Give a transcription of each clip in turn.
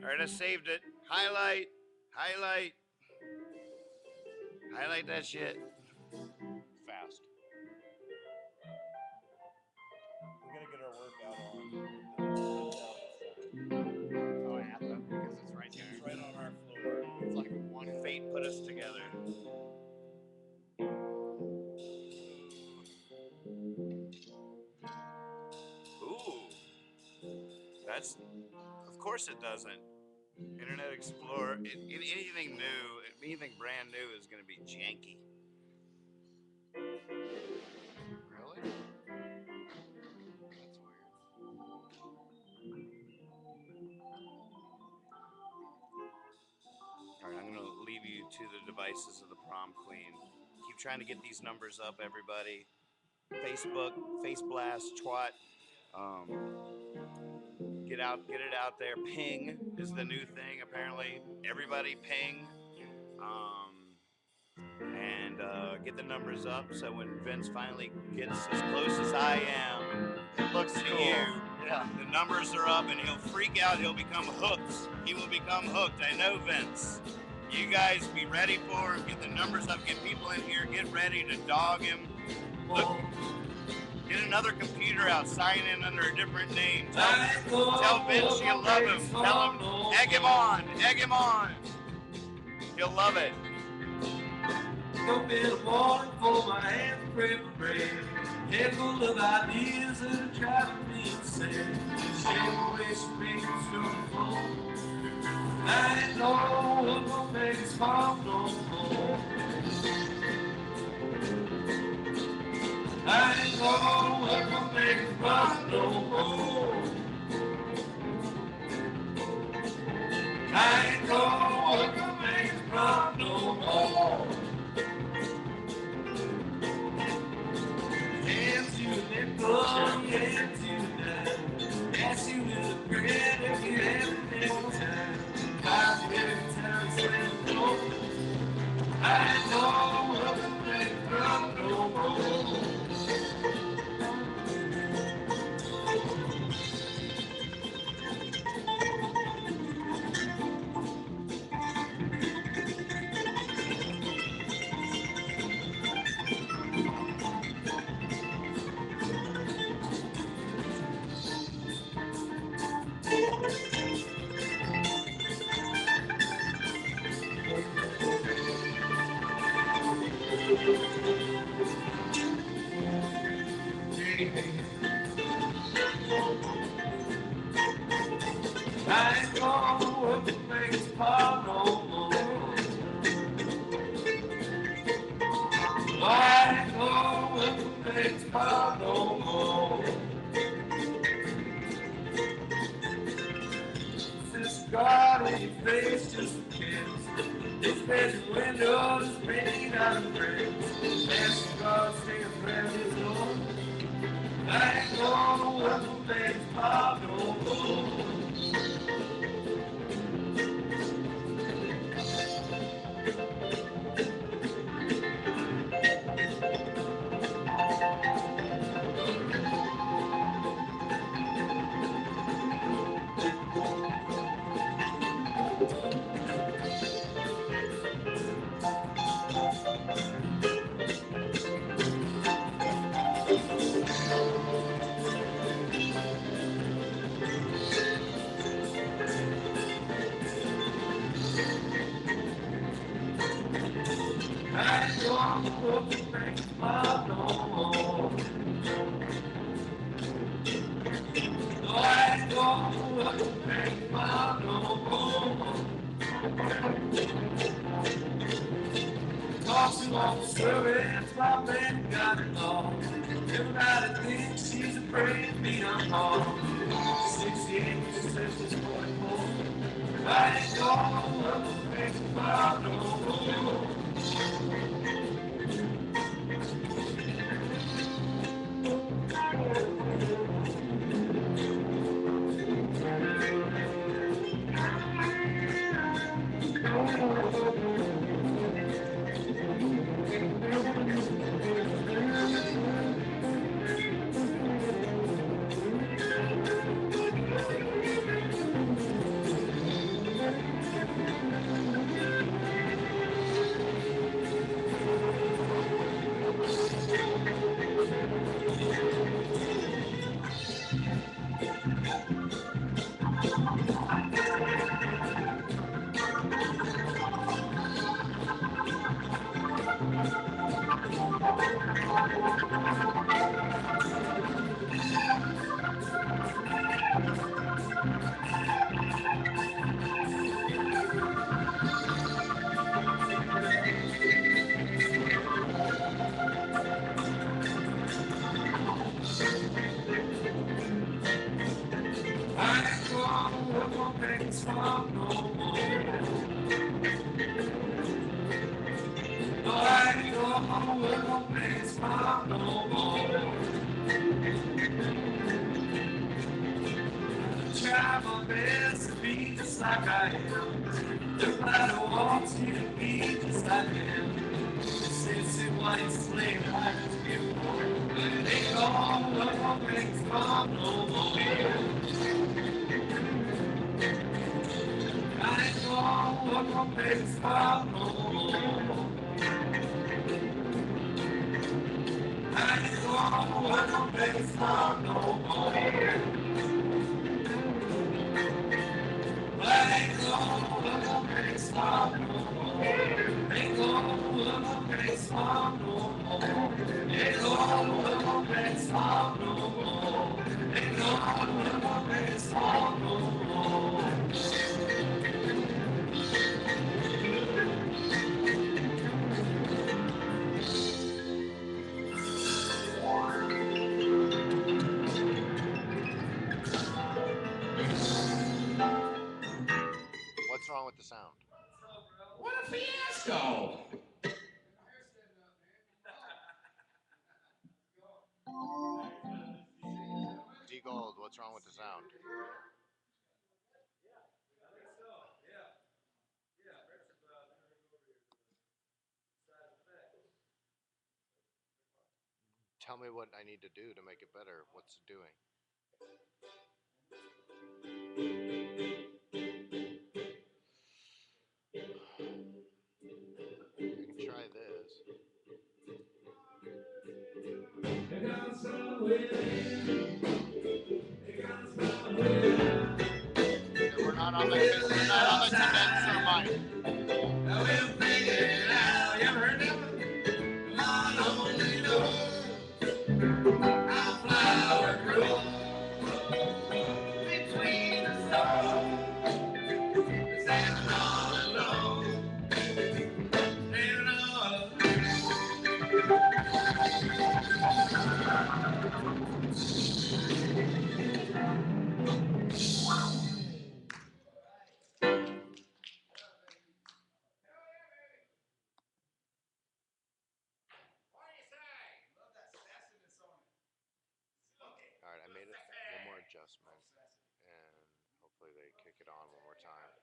Alright, I saved it. Highlight. Highlight. Highlight that shit. Fast. We gotta get our workout on. Oh, I have to because it's right It's there. right on our floor. It's like one Fate put us together. Ooh. That's, of course it doesn't. Internet Explorer, anything new, anything brand new is going to be janky. Really? That's weird. All right, I'm going to leave you to the devices of the prom queen. Keep trying to get these numbers up, everybody. Facebook, Face Blast, Twat. Get it out there. Ping is the new thing, apparently. Everybody ping. And get the numbers up so when Vince finally gets as close as I am It looks to cool. you, Yeah. the numbers are up and he'll freak out. He'll become hooked. He will become hooked. I know Vince. You guys be ready for him. Get the numbers up. Get people in here. Get ready to dog him. Look, get another computer out. Sign in under a different name. Tell Vince you love him. Tell him, egg him on. Egg him on. He'll love it. Up in the morning for my hands pray for bread. Head full of ideas that are driving me insane. Shake away some reasons to the phone. I ain't know what gonna make us fall no more. I ain't know what gonna make us fall no more. I ain't know what gonna make us fall no more. Hands you a nickel, hands you a dime. Ask you to the bread if you have any time. Five every time saying no. I ain't know what to make from no more. I ain't gonna work to make us part no more. I ain't gonna work to make us part no more. This scar on your face just a kiss. This bedroom window is made out of bricks. That's the God saying prayer is Lord. I ain't gonna work to make us part no more. I ain't gonna work to make us part no more. No, I ain't gonna work to make us part no more. Tossing off the servants, my man got it all. Everybody thinks she's afraid of being home. 68 says she's 44. I ain't gonna work to make us part no more. Try my best to be just like I am. Learn how to walk to be just like I am. Since it white slave, I just get born. Ain't gonna make fun no more. I ain't gonna make fun no more. I ain't gonna make fun no more. I ain't gonna make fun no more. Ain't gonna make fun no more. Ain't gonna make fun no more. Ain't gonna make fun no more. What's wrong with the sound? What a fiasco! D Gold, what's wrong with the sound? Tell me what I need to do to make it better. What's it doing? I can try this. We're not on the condenser mic. Now we'll figure it out. You ever heard that one? Lord only knows how flower grows between the stars. Standing all alone. Standing all alone. All right, I made it one more adjustment, and hopefully they kick it on one more time.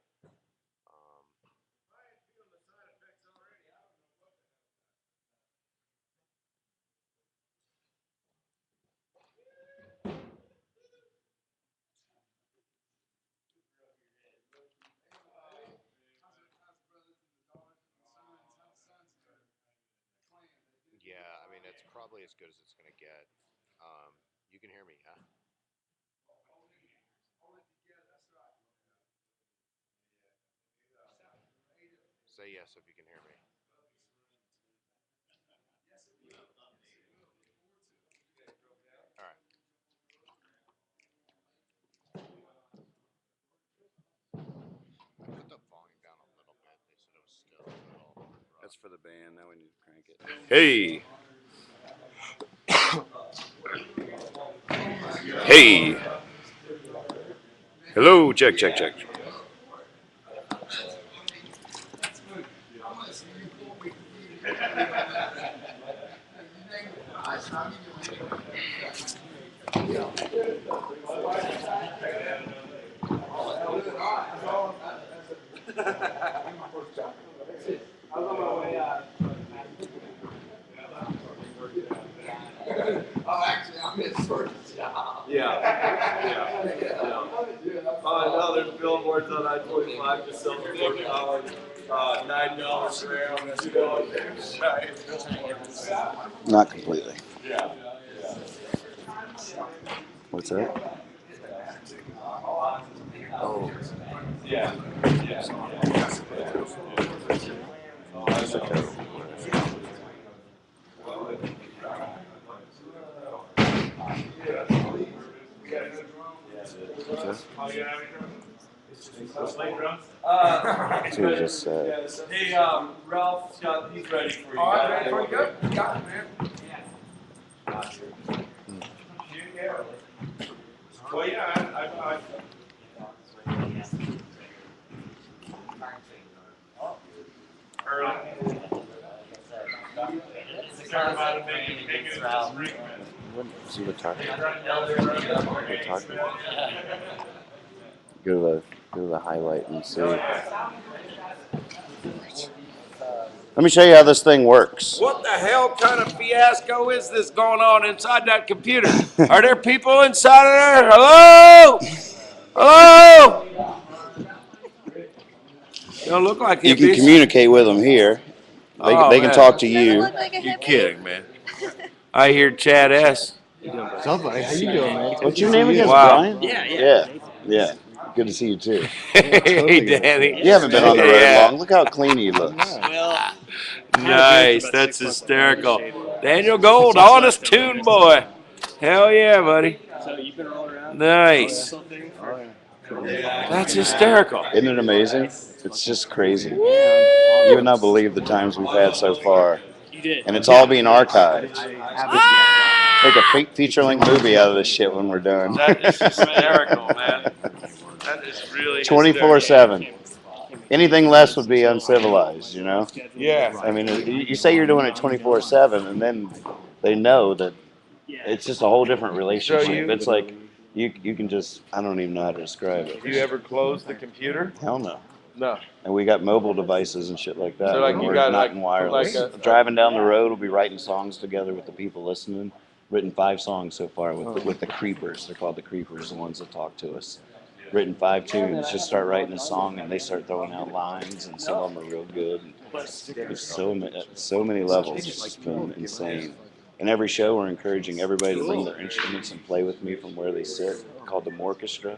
Yeah, I mean, it's probably as good as it's going to get. You can hear me, yeah? Say yes if you can hear me. All right. I put the volume down a little bit. They said it was still a little rough. That's for the band. Now we need to crank it. Hey! Hey! Hello! Check, check, check. Now there's billboards on I-25 to sell for $4, $9 for air, $2 Not completely. Yeah. What's that? Oh, Yeah. That's what he just said. Hey, Ralph's got these ready for you. All right, ready for you? Good. You got it, man. Well, yeah, I See what talking. Go to the highlight and see. Let me show you how this thing works. What the hell kind of fiasco is this going on inside that computer? Are there people inside of there? Hello? Hello? Don't look like You can hippies. communicate with them here. They Oh, they can man. talk to Doesn't you. look like a You're hippie. kidding, man. I hear Chad S. What's up, buddy? How you doing, man? What's your name again, Wow. Brian? Yeah. Good to see you too. Hey, Danny. You haven't been on the road Yeah. long. Look how clean he looks. Nice. That's hysterical. Daniel Gold, honest tune boy. Hell yeah, buddy. So you've been rolling around? Nice. Something? That's hysterical. Isn't it amazing? It's just crazy. You would not believe the times we've had so far. You did. And it's all being archived. Make a fake feature-length movie out of this shit when we're done. That is hysterical, man. That is really 24/7. Anything less would be uncivilized, you know? Yeah. I mean, you say you're doing it 24/7, and then they know that it's just a whole different relationship. It's like you can just, I don't even know how to describe it. Do you ever close the computer? Hell no. No. And we got mobile devices and shit like that. So, like, when you we're got, not like- in wireless. like a- Driving down the road, we'll be writing songs together with the people listening. Written 5 songs so far with the creepers. They're called the creepers, the ones that talk to us. Written 5 tunes. Just start writing a song and they start throwing out lines, and some of them are real good. There's so many levels. It's just been insane. And every show, we're encouraging everybody to bring their instruments and play with me from where they sit. Called the Morchestra,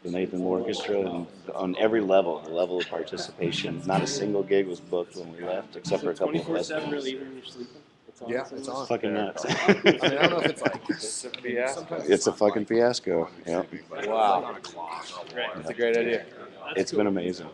the Nathan Morchestra, and on every level, the level of participation. Not a single gig was booked when we left, except for a couple of 24/7 festivals. really even when you're sleeping? Yeah, it's on. It's fucking nuts. I mean, I don't know if it's like It's a fucking fiasco. Yeah, Wow. That's a great idea. it's been amazing.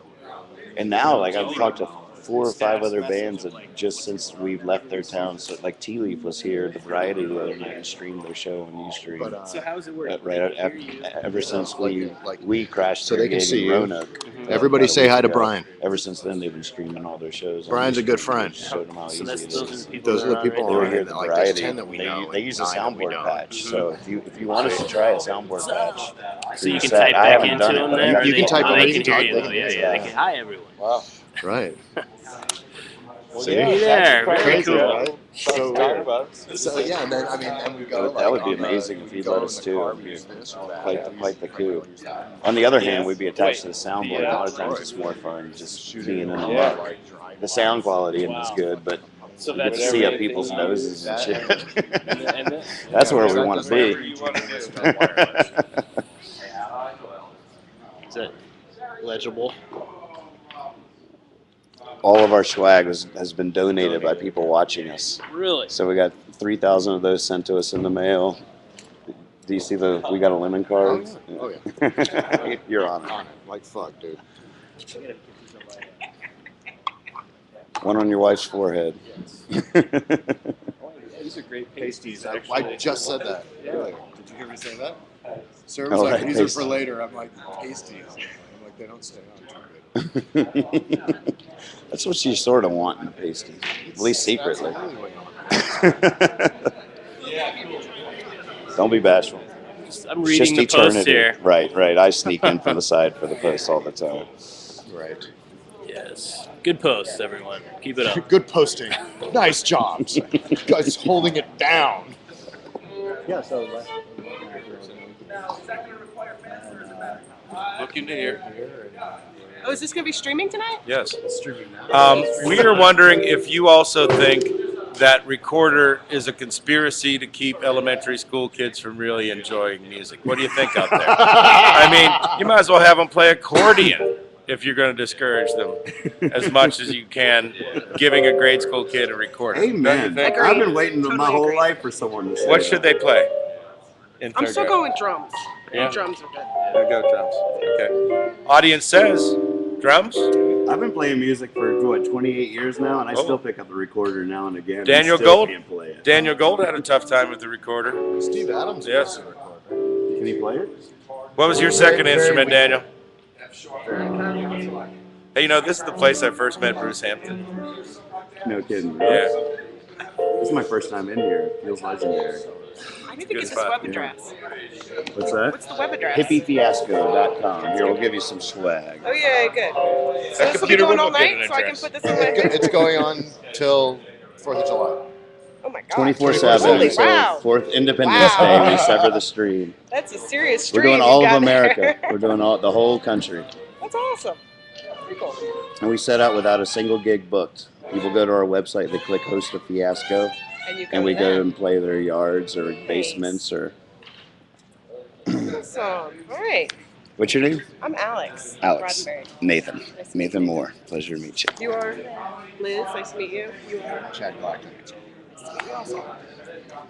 And now, like, I've talked to 4 or 5 other bands that just since we've left their town. So, like, Tea Leaf was here, the Variety the other night, and streamed their show on Ustream. So how does it work? Ever since we crashed So their they can gig see in you. Roanoke. Everybody about a say week hi to ago. Brian. Ever since then, they've been streaming all their shows. on Brian's a good Ustream. friend. Showed them how easy it is. Those are the people They were on here it. at the Like, there's Variety. 10 that we know. They use a 9 that we soundboard don't. patch. So if you want us to try a soundboard patch, So you can set, type I back haven't into done it, them but I then? got or You they, can type oh, them they in, can you hear can you talk, though. they Yeah, can yeah. hear They can, hi, everyone. Wow. Right. See? Hey there. Very Crazy, cool. right? So weird. So yeah, and then I mean, and we go. That would be on the- amazing if we you'd go let in us the too. car, It'd be use this or that. quite the coup. On the other hand, we'd be attached to the soundboard. A lot of times it's more fun just being in the muck. The sound quality isn't as good, but So you get to that's see up people's noses and shit. and then, That's where we want to be. is it legible? All of our swag has been donated by people watching us. Really? So we got 3,000 of those sent to us in the mail. Do you see we got a lemon card? Oh yeah. You're on it. On it. Like fuck, dude. One on your wife's forehead. These are great pasties. I just said that earlier. Did you hear me say that? Sarah Oh, was like, right, these are pasties. for later. I'm like, pasties. I'm like, they don't say on target. That's what you sort of want in pasties, at least secretly. That's really what you want. Don't be bashful. I'm reading the Just post eternity. here. Right. I sneak in from the side for the post all the time. Right. Yes. Good posts, everyone. Keep it up. Good posting. Nice jobs. Guys holding it down. Yeah, so Looking to hear. Oh, is this going to be streaming tonight? Yes. We are wondering if you also think that Recorder is a conspiracy to keep elementary school kids from really enjoying music. What do you think out there? I mean, you might as well have them play accordion. if you're going to discourage them as much as you can, giving a grade school kid a recorder. Don't you Amen. think? I've been waiting Totally my whole agree. life for someone to say What should they play? In I'm third still grade? going with drums. Yeah. Drums are good. There go drums. Okay. Audience says drums. I've been playing music for, what, 28 years now, and I Oh. still pick up the recorder now and again. Daniel and still Gold? can't play it. Daniel Gold had a tough time with the recorder. Steve Adams Yes. plays the recorder. Can he play it? What was your second Very instrument, weak. Daniel? Hey, you know, this is the place I first met Bruce Hampton. No kidding. Yeah. This is my first time in here. It feels legendary. I need to Good get this spot. web Yeah. address. What's that? What's the web address? HippyFiasco.com. Here, we'll give you some swag. Oh yeah, good. So That this will be computer going all will get an night, so I can address. put this on my. It's going on till 4th of July. Oh my god. 24/7 Holy until wow. 4th Independence Wow. Day. We sever the stream. That's a serious We're stream. doing you all of got America. there. We're doing all the whole country. That's awesome. Pretty cool. And we set out without a single gig booked. People go to our website, they click host a fiasco, And you go and we to go them. and play their yards or basements or. Awesome. All right. What's your name? I'm Alex. Alex. Roddenberry. Nathan. Nice to meet Nathan you. Moore. Pleasure to meet you. You are Liz. Nice to meet you. You are. Chad Blackton. Nice to meet you also. Well,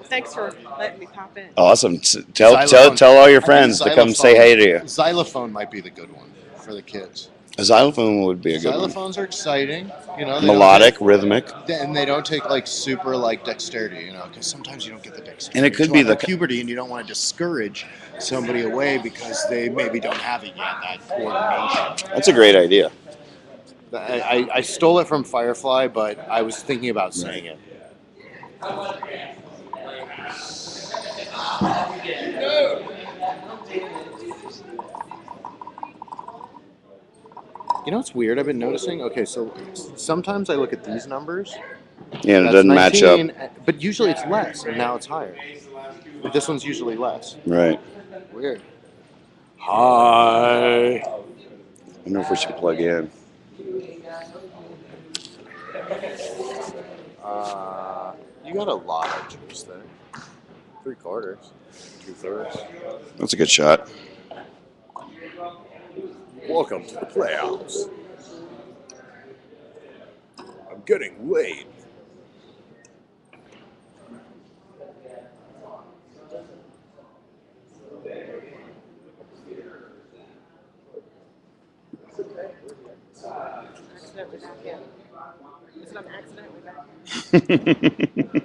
thanks for letting me pop in. Awesome. Tell Xylophone. all your I think friends to come say hey to you. Xylophone might be the good one for the kids. A xylophone would be a good one. Xylophones are exciting, you know. They Melodic, don't rhythmic. take, and they don't take like super like dexterity, you know, because sometimes you don't get the dexterity. And it could until be after the- puberty, and you don't want to discourage somebody away because they maybe don't have it yet. That coordination. That's a great idea. I stole it from Firefly, but I was thinking about saying it. You know what's weird? I've been noticing. Okay, so sometimes I look at these numbers. Yeah, and it That's doesn't match up. 19, but usually it's less, and now it's higher. But this one's usually less. Right. Weird. Hi. I wonder if we should plug in. You got a lot of juice there. 3/4, 2/3. That's a good shot. Welcome to the Playhouse. I'm getting laid. Accidentally back in. Is it I'm accidentally back in?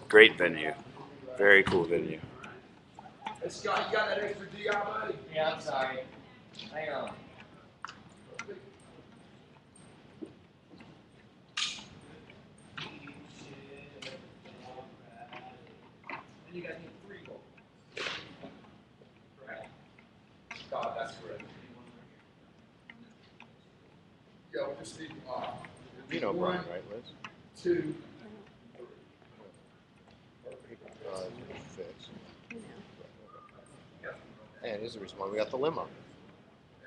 Great venue. Very cool venue. Hey, Scott, you got that extra DI, buddy? Yeah, I'm sorry. Hang on. You guys need 3 gold. Correct. God, that's correct. Yeah, we just need, You know Brian, right, Liz? 2. Fix. And here's the reason why we got the limo.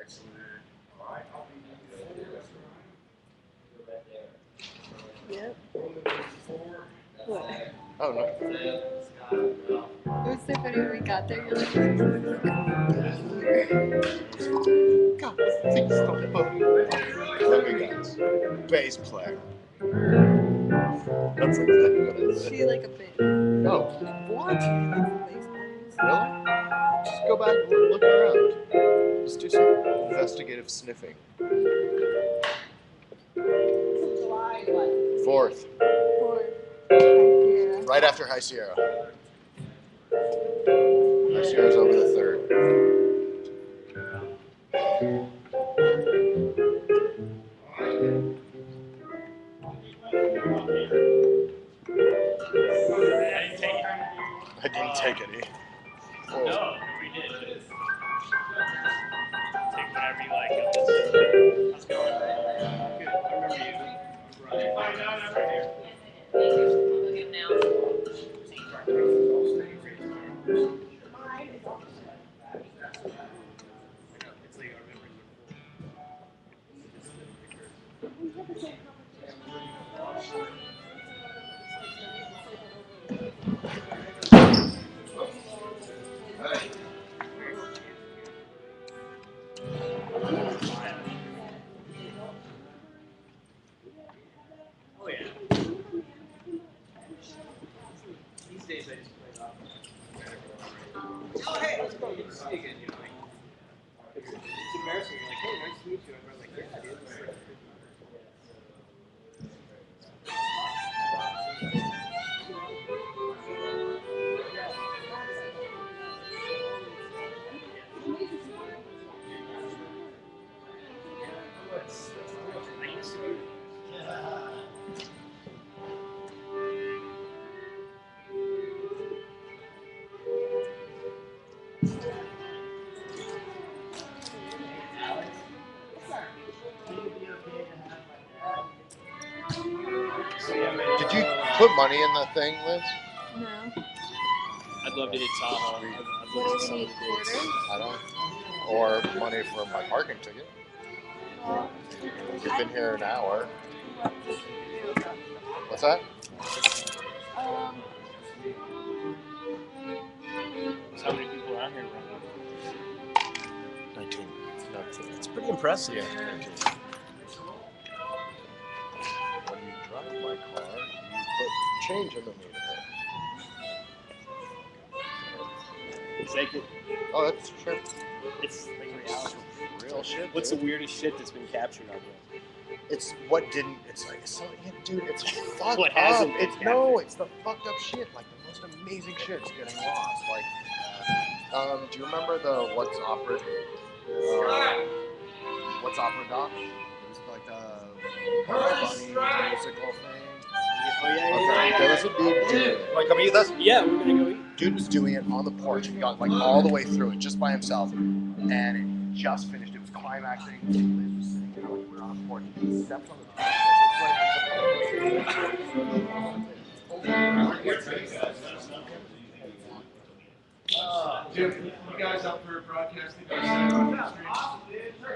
Excellent. All right, I'll be Yep. 4. What? Oh, no. It was so funny when we got there. You're like, God, things don't move. Look at guys. Bass player. That's exactly what I said. she like a bit. No. What? Really? Just go back and look around. Just do some investigative sniffing. 4th. Right after High Sierra. High Sierra's over the 3rd. I didn't take any. Oh. No, we did. Take whatever you like. How's it going? Good. I remember you. Did you find out I'm right here? Oh yeah. These days I just play it off. Oh hey, let's go. Good to see you again. You know, like, it's embarrassing. You're like, hey, nice to meet you. Everyone's like, yeah, dude. It's like, Did you put money in the thing, Liz? No. I'd love to hit Tahoe. I'd What love do to we need? Quarters? I don't. Or money for my parking ticket. Well, You've been here an hour. what do you do? What's that? Um, So how many people are out here right now? 19. It's pretty impressive. Yeah. When you drive my car, you put change in the meter. Take it. Oh, that's true. It's like reality. Real shit. What's dude. the weirdest shit that's been captured on you? It's what didn't. It's like it's so, yeah, dude. It's fucked What up. hasn't been It's no. It's the fucked up shit. Like the most amazing shit's getting lost. Like, do you remember the What's Opera? What's Opera doc? It was like the funny musical thing. Oh yeah, Okay, there was a dude doing it. Want to come eat with us? Yeah, we're gonna go eat. Dude was doing it on the porch. He got like all the way through it just by himself, and it just finished. It was climaxing. Liz was sitting there like we're on the porch. He steps on the top. Jim, you guys up for broadcasting our set on the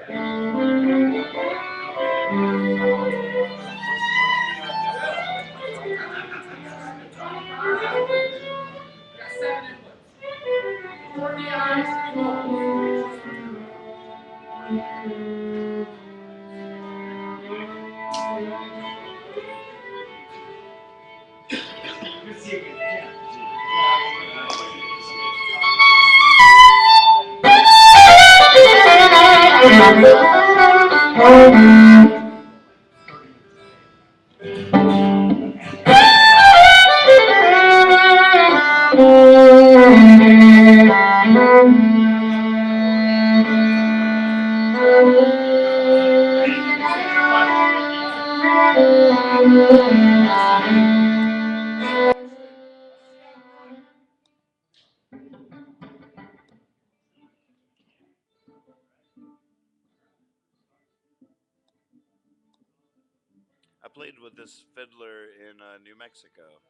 I played with this fiddler in New Mexico.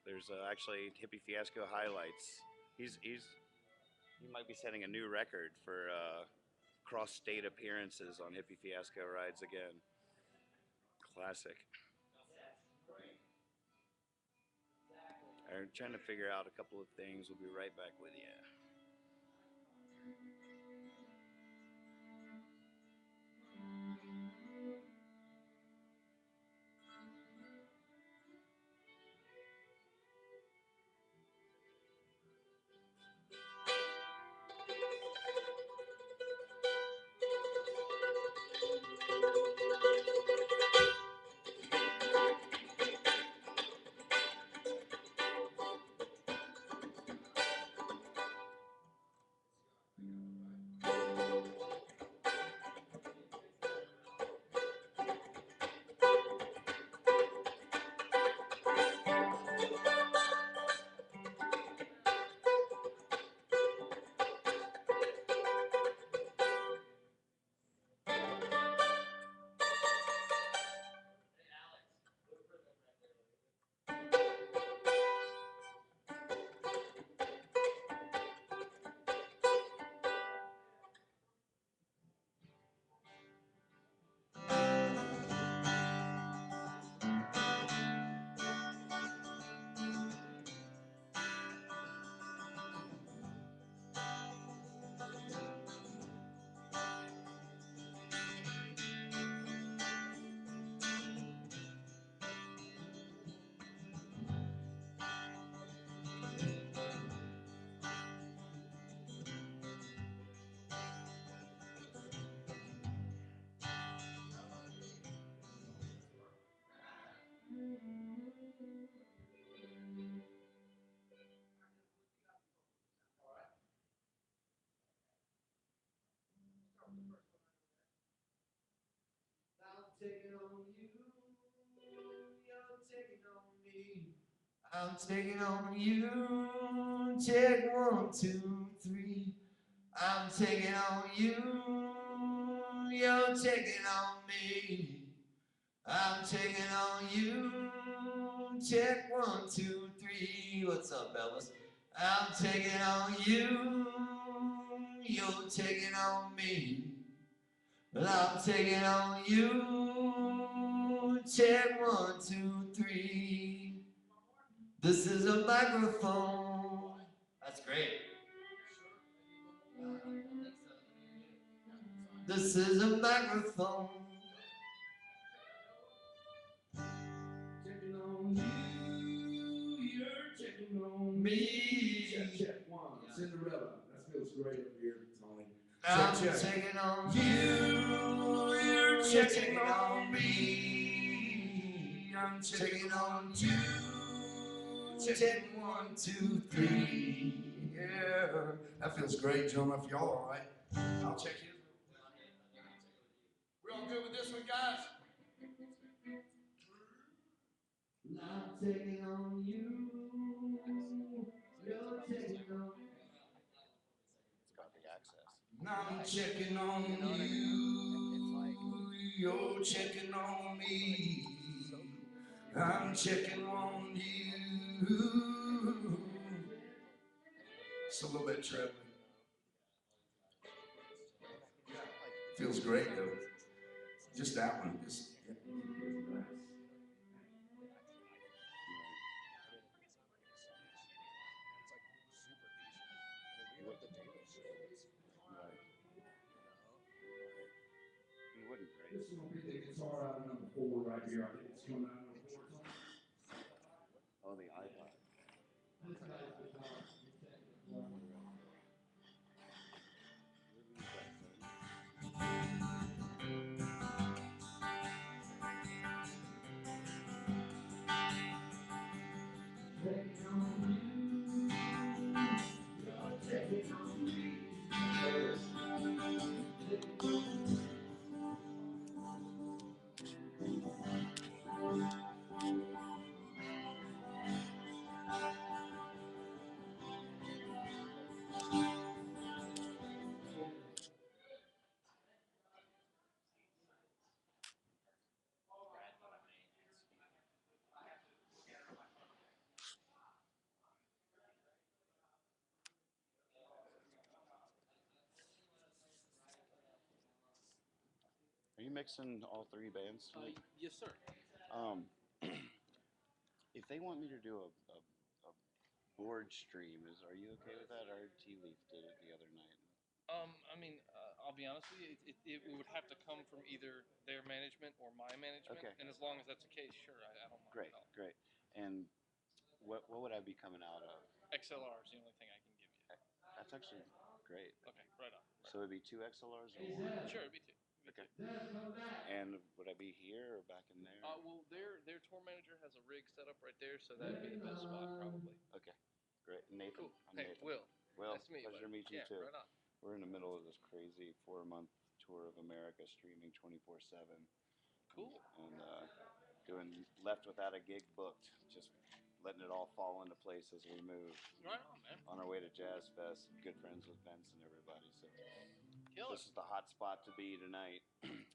There's actually Hippy Fiasco highlights. He might be setting a new record for cross-state appearances on Hippy Fiasco Rides Again. Classic. I'm trying to figure out a couple of things. We'll be right back with you. I'm taking on you. Check 1, 2, 3. I'm taking on you. You're taking on me. I'm taking on you. Check 1, 2, 3. What's up, Elvis? I'm taking on you. You're taking on me. Well, I'm taking on you. Check 1, 2, 3. This is a microphone. That's great. This is a microphone. Checking on you, you're checking on me. Check 1. Cinderella. That feels great up here, Tony. I'm checking on you, you're checking on me. I'm checking on you. Check 1, 2, 3. Yeah, that feels great, gentlemen. If y'all all right, I'll check you. We all good with this one, guys? I'm taking on you. You're taking on me. It's got the access. I'm checking on you. You're checking on me. I'm checking on you. It's a little bit trebly. Feels great though. Just that one. Just, yeah. You wouldn't grade. This one will be the guitar out of number 4 right here. I think it's coming out of number 4. Oh, the iPod. Are you mixing all 3 bands tonight? Yes, sir. If they want me to do a board stream, are you okay with that? I heard Tea Leaf did it the other night. I mean, I'll be honest with you, it would have to come from either their management or my management. Okay. And as long as that's the case, sure, I don't mind Great, at all. great. And what would I be coming out of? XLR is the only thing I can give you. That's actually great. Okay, right on. Right So it'd be 2 XLRs or 1? Sure, it'd be 2. Okay. And would I be here or back in there? Well, their tour manager has a rig set up right there, so that'd be the best spot probably. Okay, great. Nathan. Cool. I'm Hey, Nathan. Will. Will, Nice to meet you. pleasure to meet you Yeah, too. right on. We're in the middle of this crazy 4-month tour of America, streaming 24/7. Cool. And doing left without a gig booked, just letting it all fall into place as we move. Right on, man. On our way to Jazz Fest, good friends with Vince and everybody. So Killer. this is the hot spot to be tonight.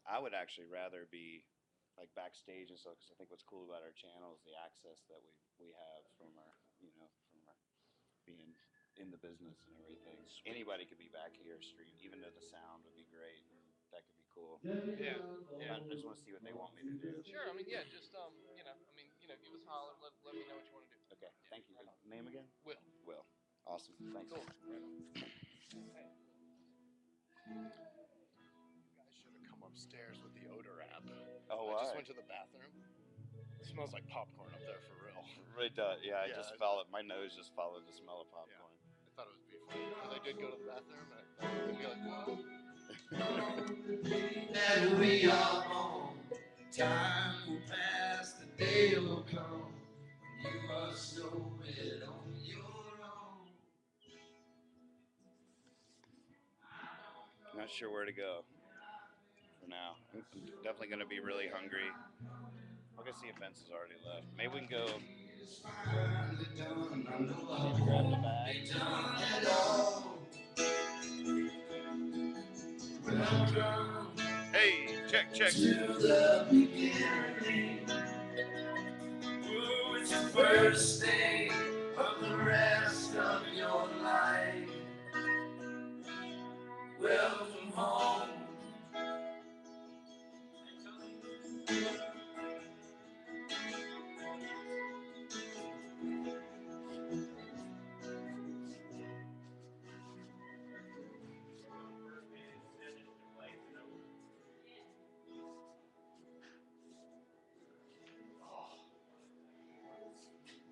I would actually rather be like backstage and stuff, because I think what's cool about our channel is the access that we have from our, from our being in the business and everything. Sweet. Anybody could be back here stream, even though the sound would be great. That could be cool. Yeah. I just want to see what they want me to do. Sure. I mean, yeah. Just give us a holler. Let me know what you want to do. Okay. Thank you. Name again? Will. Will. Awesome. Thanks. Cool. Right on. You guys should have come upstairs with the odor app. Oh, I just went to the bathroom. It smells like popcorn up there for real. It does. Yeah, I just followed. My nose just followed the smell of popcorn. Yeah. I thought it would be funny because I did go to the bathroom and I'd be like, whoa. That we are born, time will pass, the day will come when you must know it on your own. Not sure where to go for now. I'm definitely going to be really hungry. I guess the fence has already left. Maybe we can go. Maybe grab the bag. Hey, check, check. To the beginning. Ooh, it's the first day of the rest of your life. Welcome home.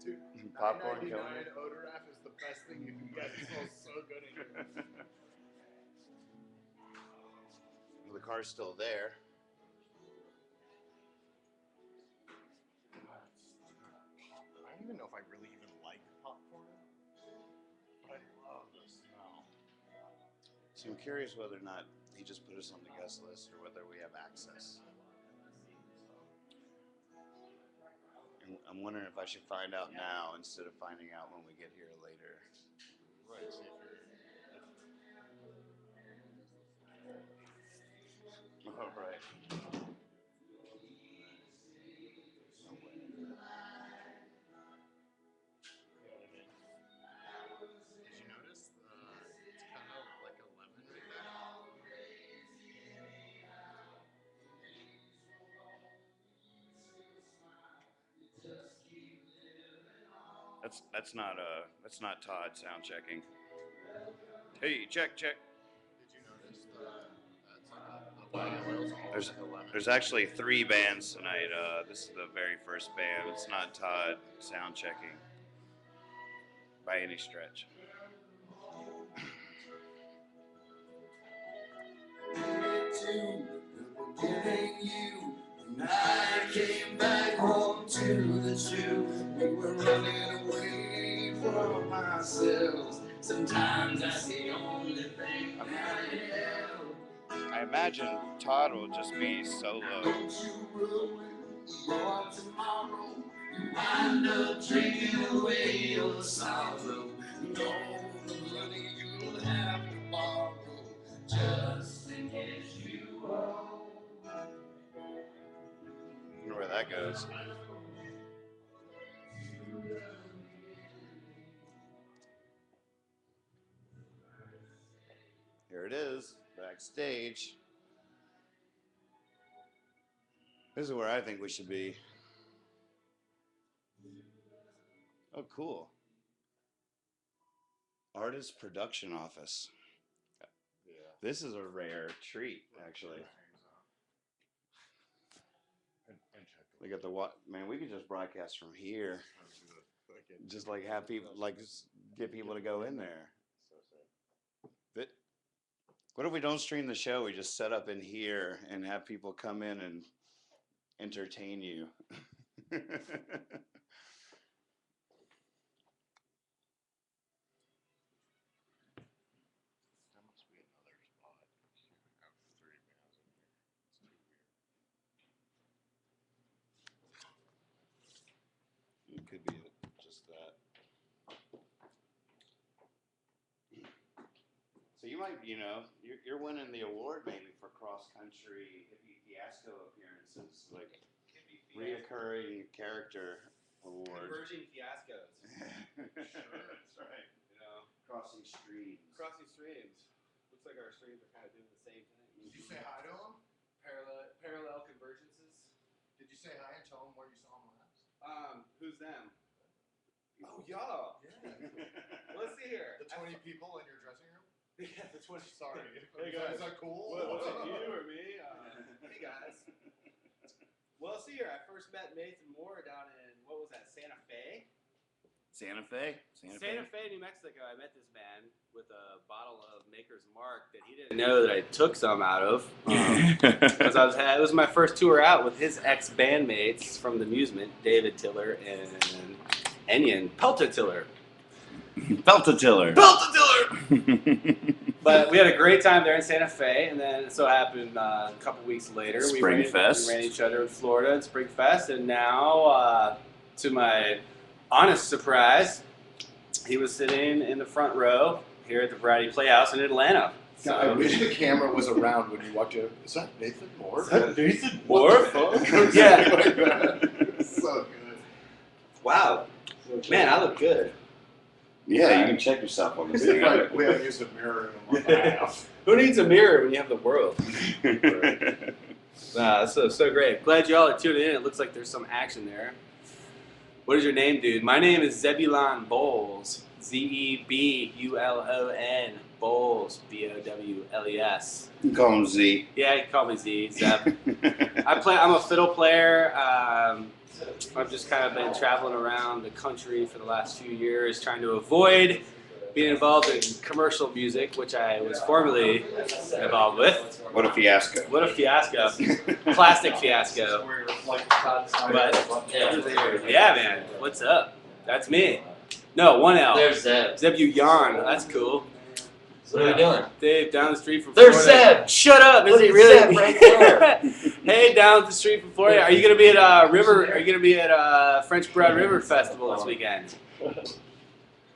Dude, Popcorn 99 killing it. odor wrap is the best thing you can get. It smells so good in here. Well, the car's still there. I don't even know if I really even like popcorn, but I love the smell. So I'm curious whether or not he just put us on the guest list or whether we have access. And I'm wondering if I should find out now instead of finding out when we get here later. Right, see if you're... All right. Did you notice it's kind of like a lemon right there? That's not Todd sound checking. Hey, check. Did you notice that's like the lighting oils all There's like a lemon? there's actually 3 bands tonight. This is the very first band. It's not Todd sound checking by any stretch. Giving you, and I came back home to the truth. We were running away from ourselves. Sometimes that's the only thing that helps. I imagine Todd will just be solo. Don't you ruin your tomorrow. You wind up drinking away your sorrow. And all the money you'll have to borrow, just in case you owe. I wonder where that goes. Here it is, backstage. This is where I think we should be. Oh, cool. Artist production office. Yeah. This is a rare treat, actually. Look at the man. We could just broadcast from here. Just like have people, like get people to go in there. What if we don't stream the show? We just set up in here and have people come in and entertain you. There must be another spot. I have 3 bands in here. It's too weird. It could be just that. So you might, you're winning the award maybe for cross-country Hippy Fiasco appearances, like reoccurring character award. Converging fiascos. Sure, that's right. Crossing streams. Crossing streams. Looks like our streams are kind of doing the same thing. Did you say hi to him? Parallel convergences. Did you say hi and tell him where you saw him last? Who's them? Oh, y'all. Yeah. Let's see here. The 20 people in your dressing room? Yeah, the 20. Sorry. Hey guys. Is that cool? Was it you or me? Hey guys. Well, see here. I first met Nathan Moore down in, what was that, Santa Fe? Santa Fe. Santa Fe, New Mexico. I met this man with a bottle of Maker's Mark that he didn't know that I took some out of. Because it was my first tour out with his ex-bandmates from the Amusement, David Tiller and Enion Peltatiller. Peltatiller. But we had a great time there in Santa Fe, and then it so happened a couple weeks later we ran each other in Florida at Spring Fest, and now, to my honest surprise, he was sitting in the front row here at the Variety Playhouse in Atlanta. So, I wish the camera was around when you walked in. Is that Nathan Moore? Is that Nathan Moore? Yeah. So good. Wow. Man, I look good. Yeah, you can check yourself on this thing. We haven't used a mirror in a month and a half. Who needs a mirror when you have the world? That's so great. Glad y'all are tuning in. It looks like there's some action there. What is your name, dude? My name is Zebulon Bowles. Zebulon Bowles. You can call him Z. Yeah, you can call me Z. Zeb. I'm a fiddle player. I've just kind of been traveling around the country for the last few years, trying to avoid being involved in commercial music, which I was formerly involved with. What a fiasco. What a fiasco. Plastic fiasco. But, yeah, man. What's up? That's me. No, one L. There's Zeb. Zebulon. That's cool. What are we doing? Dave, down the street from There's Florida. Zeb. Shut up! Is Look he at really? Zeb right there. Hey, down the street from Florida. Are you gonna be at River? Are you gonna be at French Broad River Festival this weekend?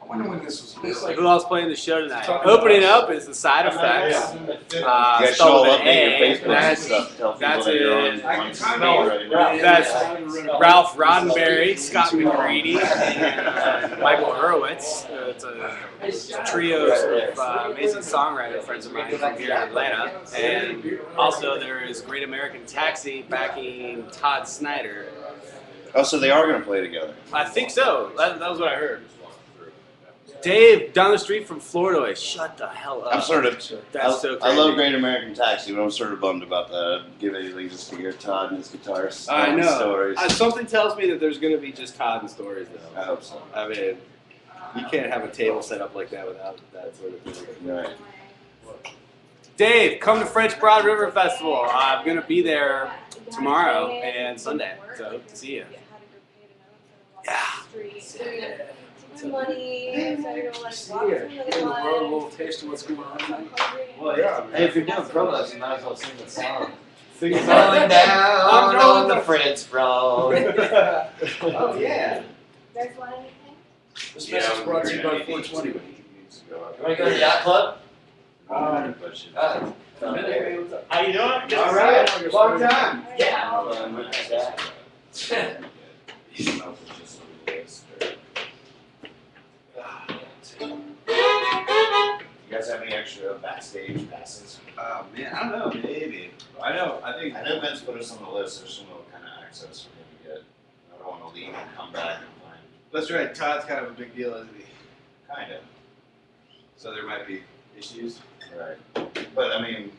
I wonder when this was. Who else playing the show tonight? Opening up is the Side Effects. You guys should all update your Facebook and stuff. Tell people That's that you're it. on speed right now. That's Ralph Roddenberry, Scott McGreedy, and Michael Hurwitz. It's a trio of amazing songwriter friends of mine from here in Atlanta. And also there is Great American Taxi backing Todd Snyder. Oh, so they are going to play together. I think so. That was what I heard. Dave, down the street from Florida, shut the hell up. I'm sort of. That's so crazy. I love Great American Taxi, but I'm sort of bummed about that. I'd give anything just to hear Todd and his guitar I know. stories. Something tells me that there's going to be just Todd and stories, though. I hope so. I mean, you can't have a table set up like that without that sort of thing. Right. Dave, come to French Broad River Festival. I'm going to be there tomorrow and Sunday, so hope to see you. Yeah. Money, Give the world a little taste of what's going on. Well, yeah. Hey, if you're doing promos, you might as well sing the song. Sing the Going down I'm going on the French Broad. Oh, yeah. There's one anything? This message is brought to you by 420. You want to go to the yacht club? How you doing? All right. Long time. Yeah. You guys have any extra backstage passes? Oh man, I don't know, maybe. I know Vince put us on the list. There's some kind of access for him to get. I don't want to leave and come back and find. That's right. Todd's kind of a big deal, isn't he? Kind of. So there might be issues. Right. But I mean,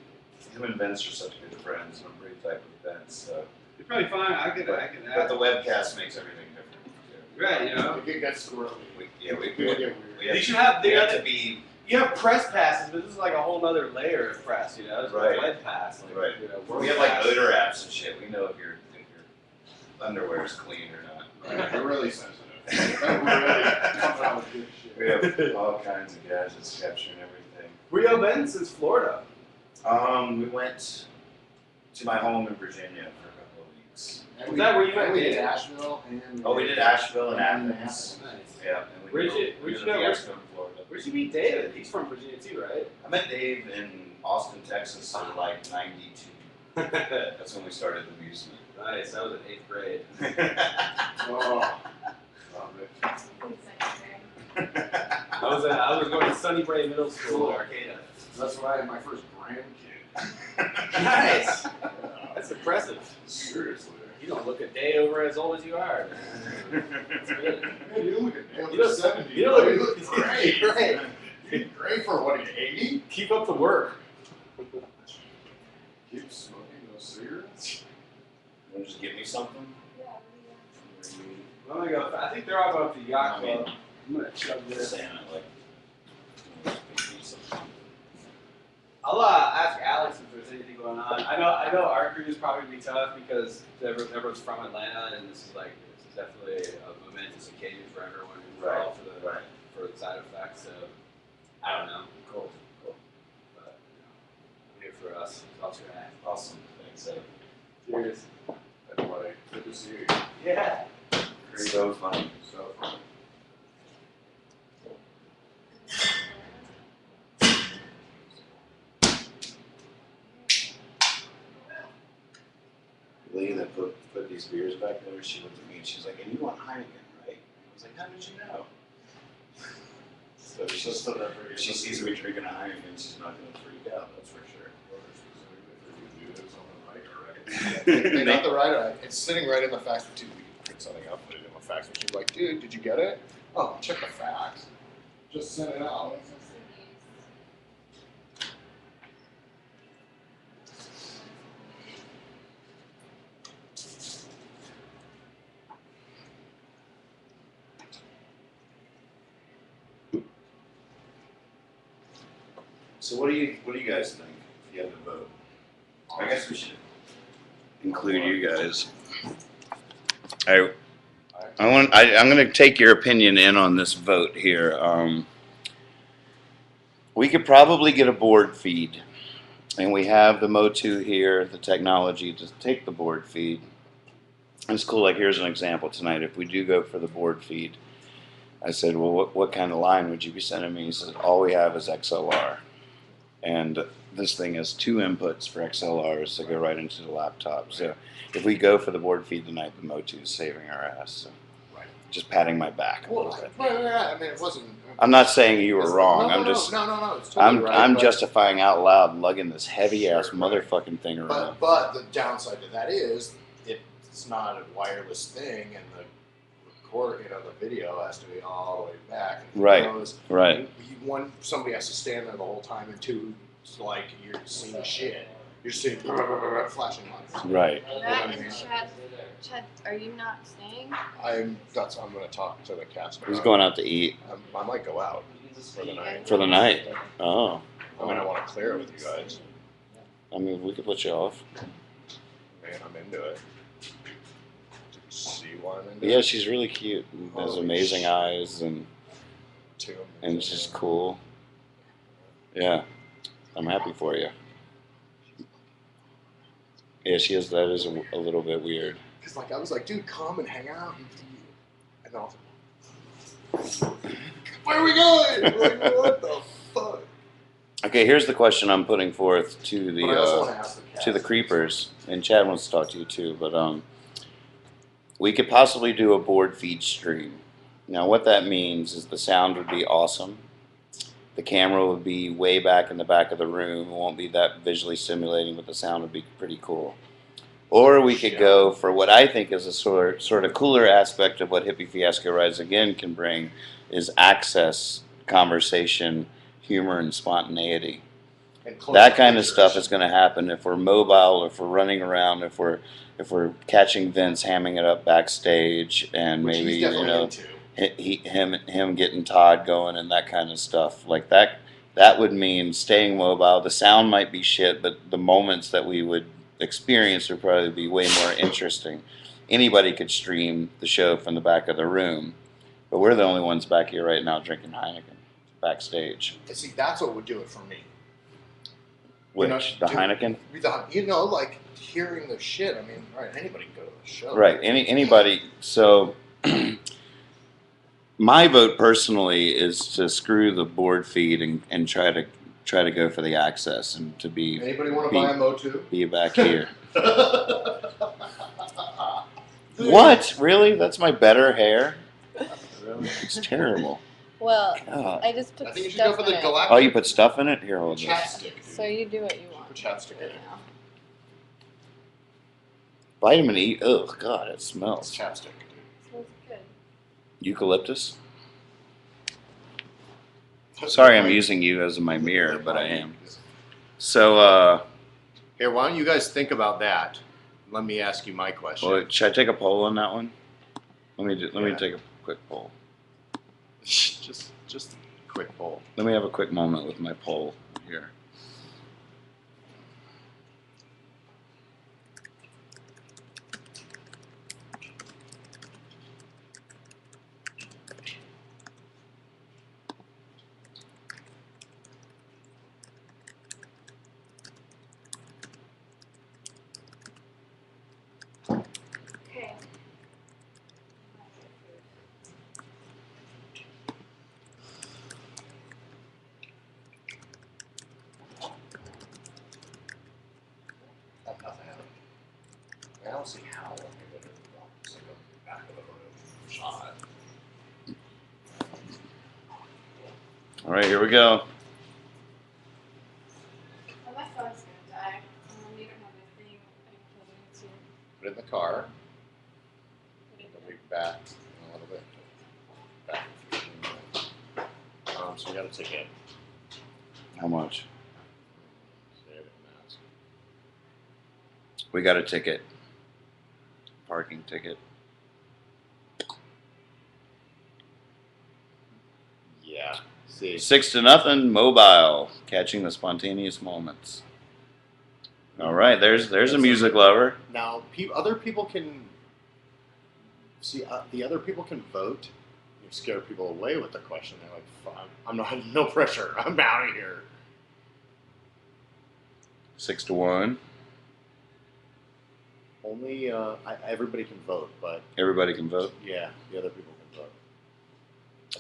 him and Vince are such good friends, and I'm pretty tight with Vince. So. You're probably fine. I can. But the webcast makes everything different too. Right. You know. It gets squirrely. They should have. They have to be. You have press passes, but this is like a whole other layer of press. You know, it's right. Like web pass. Like, right. You know, we have like odor apps and shit. We know if your underwear is clean or not. We're really sensitive. We're really coming out with good shit. We have all kinds of gadgets capturing everything. Where you been since Florida? We went to my home in Virginia for a couple of weeks. Was that where you went? We did Asheville and. Oh, we did Asheville and Athens. Nice. Yeah. Where'd you know? Where'd you meet David? He's from Virginia too, right? I met Dave in Austin, Texas in like '92. That's when we started the Amusement. Nice. That was in 8th grade. Oh. I was going to Sunnybray Middle School in Arcata. That's where I had my first grandkid. Nice. That's impressive. Seriously. You don't look a day over as old as you are. That's good. Hey, you look at You look 70. You look, you look great. Right. You look great for what, 80? Keep up the work. Keep smoking those cigarettes? You want to just give me something? I think they're all about the yacht club. I'm gonna chug this. Saying it like. I'll ask Alex if there's anything going on. I know our crew is probably gonna be tough because everyone's from Atlanta, and this is definitely a momentous occasion for everyone involved for the side effects. So I don't know. Cool. But I'm here for us. Awesome. Thanks, Ed. Cheers. Everybody, good to see you. Yeah. So funny. So fun. The lady that put these beers back there, she looked at me and she's like, "And you want Heineken, right?" I was like, "How did you know?" So she sees me drinking a Heineken, she's not going to freak out. That's for sure. They got the right. It's sitting right in the fax machine. We can print something up, put it in the fax machine. Like, dude, did you get it? Oh, check the fax. Just send it out. So what do you guys think? If you had to vote, I guess we should include you guys. I'm going to take your opinion in on this vote here. We could probably get a board feed, and we have the Motu here, the technology to take the board feed. And it's cool. Like, here's an example tonight. If we do go for the board feed, I said, "Well, what kind of line would you be sending me?" He says, "All we have is XLR." And this thing has 2 inputs for XLRs to go right into the laptop. So if we go for the board feed tonight, the Motu is saving our ass. So just patting my back a little bit. Right. I mean, it wasn't. I'm not saying you were wrong. No, I'm just. No. It's totally right, I'm but, justifying out loud lugging this heavy ass motherfucking thing around. But the downside to that is it's not a wireless thing, and the record, the video has to be all the way back. And Right. One, somebody has to stand there the whole time, and two, it's like you're seeing shit. You're seeing flashing lights. Right. Matt and Chad, are you not staying? I'm going to talk to the cast. He's going out to eat. I might go out for the night. For the night? Oh. I mean, I want to clear it with you guys. I mean, we could put you off. Man, I'm into it. See why I'm into it? Yeah, she's really cute. Has amazing eyes and she's cool. Yeah, I'm happy for you. Yeah, she is. That is a little bit weird. Because I was like, dude, come and hang out. And I was like, where are we going? Like, what the fuck? Okay, here's the question I'm putting forth to the the creepers, and Chad wants to talk to you too. But we could possibly do a board feed stream. Now, what that means is the sound would be awesome. The camera would be way back in the back of the room. It won't be that visually stimulating, but the sound would be pretty cool. Or we could go for what I think is a sort of cooler aspect of what Hippy Fiasco Rise Again can bring, is access, conversation, humor, and spontaneity. That kind of stuff is going to happen if we're mobile, if we're running around, if we're catching Vince hamming it up backstage, and Which maybe he's him getting Todd going and that kind of stuff like that. That would mean staying mobile. The sound might be shit, but the moments that we would experience would probably be way more interesting. Anybody could stream the show from the back of the room, but we're the only ones back here right now drinking Heineken backstage. See, that's what would do it for me. Which, the Heineken? Like hearing the shit. I mean, right, anybody can go to the show. Right, anybody. So my vote personally is to screw the board feed and try to go for the access and to be. Anybody want to buy a Motu? Be back here. What? Really? That's my better hair? It's terrible. Well, God. I just put I think you should stuff go for the in it. galactic. Oh, you put stuff in it? Here, hold this. Chapstick. So you do what you want. Put chapstick in it. now. Vitamin E. Oh, God, it It's smells. chapstick, dude. Smells good. Eucalyptus? Sorry, I'm using you as my mirror, but I am. So, Here, why don't you guys think about that? Let me ask you my question. well, should I take a poll on that one? Let me take a quick poll. Just a quick poll. Let me have a quick moment with my poll here. Okay. That's nothing. I don't see how long they did it. It's like a back of the room shot. All right, here we go. Well, my phone's gonna die. You don't have a thing I can plug it into. Put it in the car. And we'll be back in a little bit. Back in 15 minutes. So we got a ticket. How much? Save it, mask. We got a ticket. Parking ticket. Yeah. See. 6-0, Mobile, catching the spontaneous moments. All right, there's a music lover. Now, other people can see. The other people can vote. You scare people away with the question. They're like, "I'm not. No pressure. I'm out of here." 6-1. Only everybody can vote, but Everybody can vote. yeah, the other people can vote.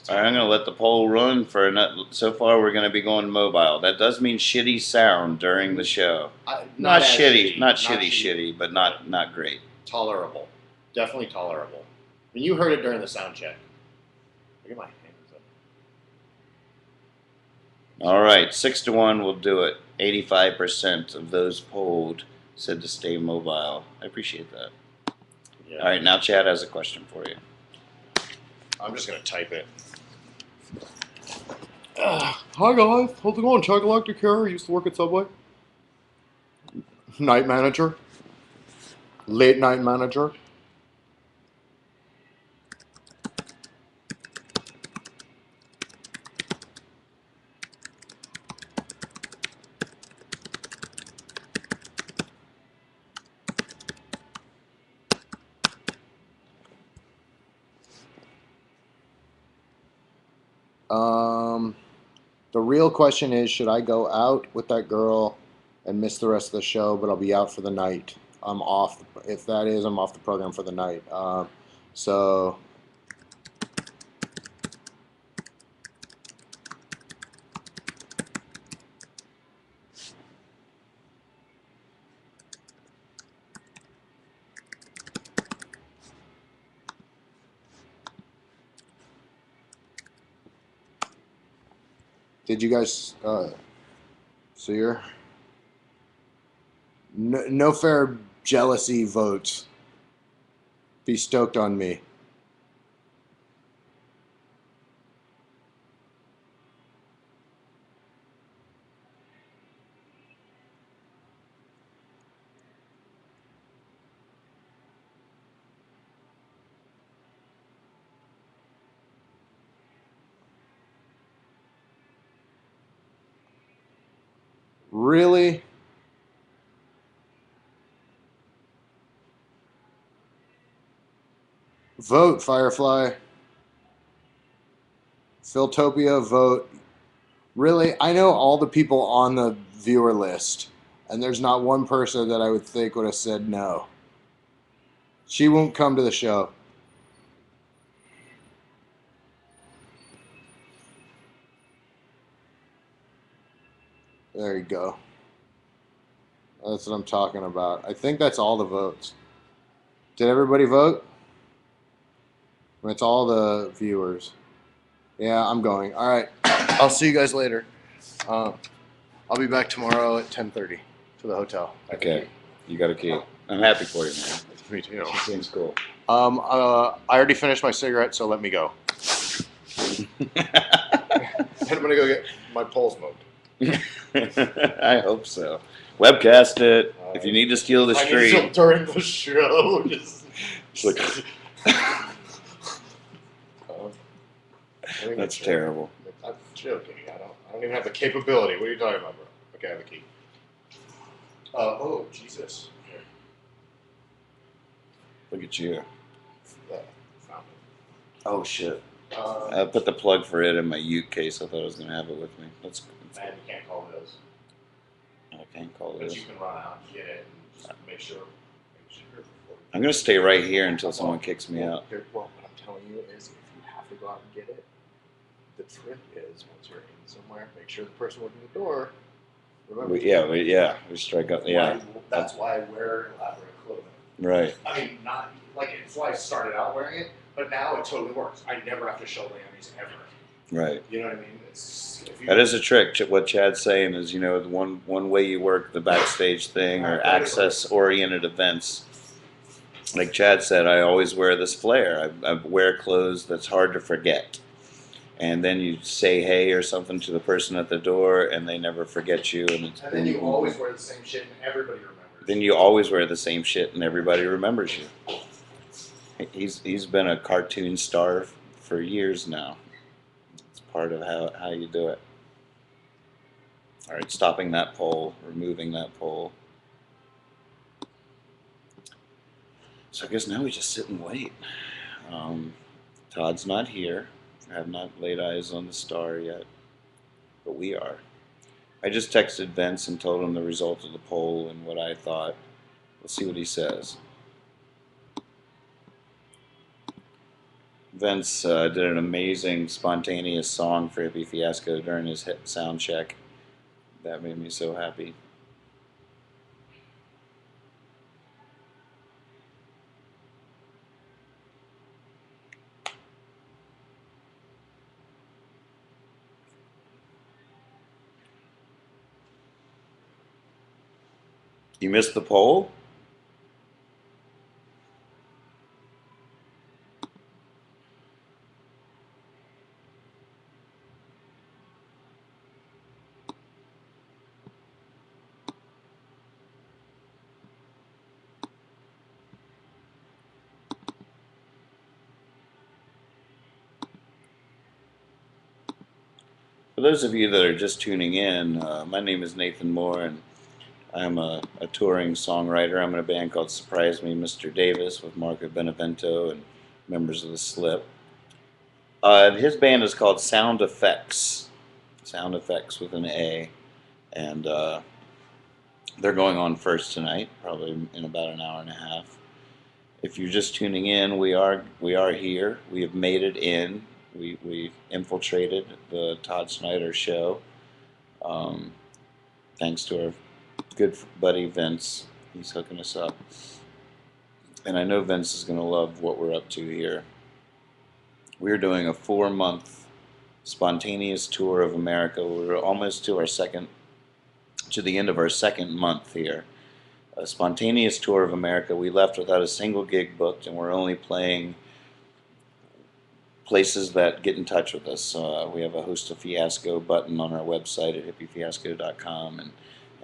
All right, I'm going to let the poll run for so far. We're going to be going mobile. That does mean shitty sound during the show. Not as shitty, not shitty. shitty, but not great. Tolerable, definitely tolerable. I mean, you heard it during the sound check. Look at my hands up. All right, 6-1 will do it. 85% of those polled said to stay mobile. I appreciate that. Yeah. All right, now Chad has a question for you. I'm just gonna type it. Hi guys, how's it going? Chad Galactic here. I used to work at Subway. Night manager. Late night manager. The real question is, should I go out with that girl and miss the rest of the show, but I'll be out for the night? I'm off. If that is, I'm off the program for the night. So did you guys see her? No fair jealousy votes. Be stoked on me. Really? Vote, Firefly. Philtopia, vote. Really? I know all the people on the viewer list, and there's not one person that I would think would have said no. She won't come to the show. There you go. That's what I'm talking about. I think that's all the votes. Did everybody vote? It's all the viewers. Yeah, I'm going. All right. I'll see you guys later. I'll be back tomorrow at 10:30 to the hotel. Okay, you got a key. I'm happy for you, man. Me too. She seems cool. I already finished my cigarette, so let me go. And I'm gonna go get my poll smoked. I hope so. Webcast it. If you need to steal the stream. I need during the show. Just It's like, that's terrible. I'm joking. I don't even have the capability. What are you talking about, bro? Okay, I have a key. Oh, Jesus. Here. Look at you. Found Oh shit. it. I put the plug for it in my Ute case. I thought I was gonna have it with me. That's Man, you can't call those. I can't call But this. you can run out and get it and just make sure before I'm gonna stay right here until someone kicks me out. Well, what I'm telling you is if you have to go out and get it, the trick is once you're in somewhere, make sure the person working the door remembers. We strike up. Yeah. That's why I wear elaborate clothing. Right. I mean, not like it's why I started out wearing it, but now it totally works. I never have to show lammies ever. Right. You know what I mean? That is a trick. What Chad's saying is, the one way you work the backstage thing or access-oriented events. Like Chad said, I always wear this flair. I wear clothes that's hard to forget. And then you say hey or something to the person at the door, and they never forget you. And then you always wear the same shit, and everybody remembers. Then you always wear the same shit, and everybody remembers you. He's been a cartoon star for years now. It's part of how you do it. All right, stopping that pole, removing that pole. So I guess now we just sit and wait. Todd's not here. I have not laid eyes on the star yet, but we are. I just texted Vince and told him the result of the poll and what I thought. Let's see what he says. Vince did an amazing spontaneous song for Hippy Fiasco during his sound check. That made me so happy. You missed the poll? For those of you that are just tuning in, my name is Nathan Moore, and I'm a touring songwriter. I'm in a band called Surprise Me, Mr. Davis, with Marco Benevento and members of the Slip. His band is called Sound Effects with an A, and they're going on first tonight, probably in about an hour and a half. If you're just tuning in, we are here. We have made it in. We infiltrated the Todd Snyder show. Thanks to our good buddy Vince. He's hooking us up. And I know Vince is going to love what we're up to here. We're doing a 4-month spontaneous tour of America. We're almost to the end of our second month here. A spontaneous tour of America. We left without a single gig booked, and we're only playing places that get in touch with us. We have a Host a Fiasco button on our website at hippyfiasco.com,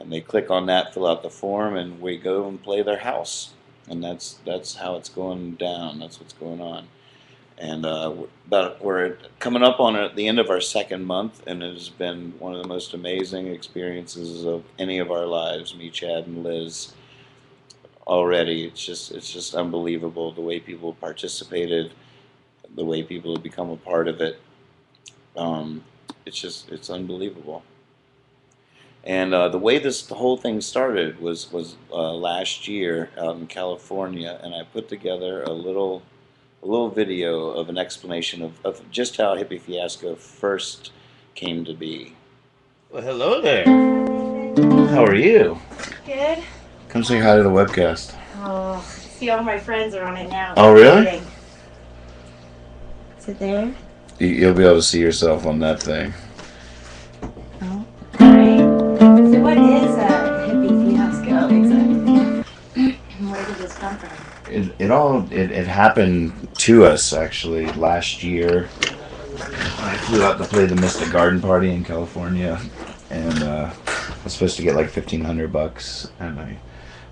and they click on that, fill out the form, and we go and play their house. And that's how it's going down. That's what's going on. And we're coming up on the end of our second month, and it has been one of the most amazing experiences of any of our lives, me, Chad, and Liz. Already, it's just unbelievable the way people participated, the way people have become a part of it. It's unbelievable. And the way the whole thing started was last year out in California, and I put together a little video of an explanation of just how Hippy Fiasco first came to be. Well, hello there. How are you? Good. Come say hi to the webcast. Oh, see, all my friends are on it now. Oh, really? Is it there? You'll be able to see yourself on that thing. Oh, great. So what is Hippy Fiasco exactly? Where did this come from? It happened to us actually last year. I flew out to play the Mystic Garden Party in California, and I was supposed to get like $1,500, and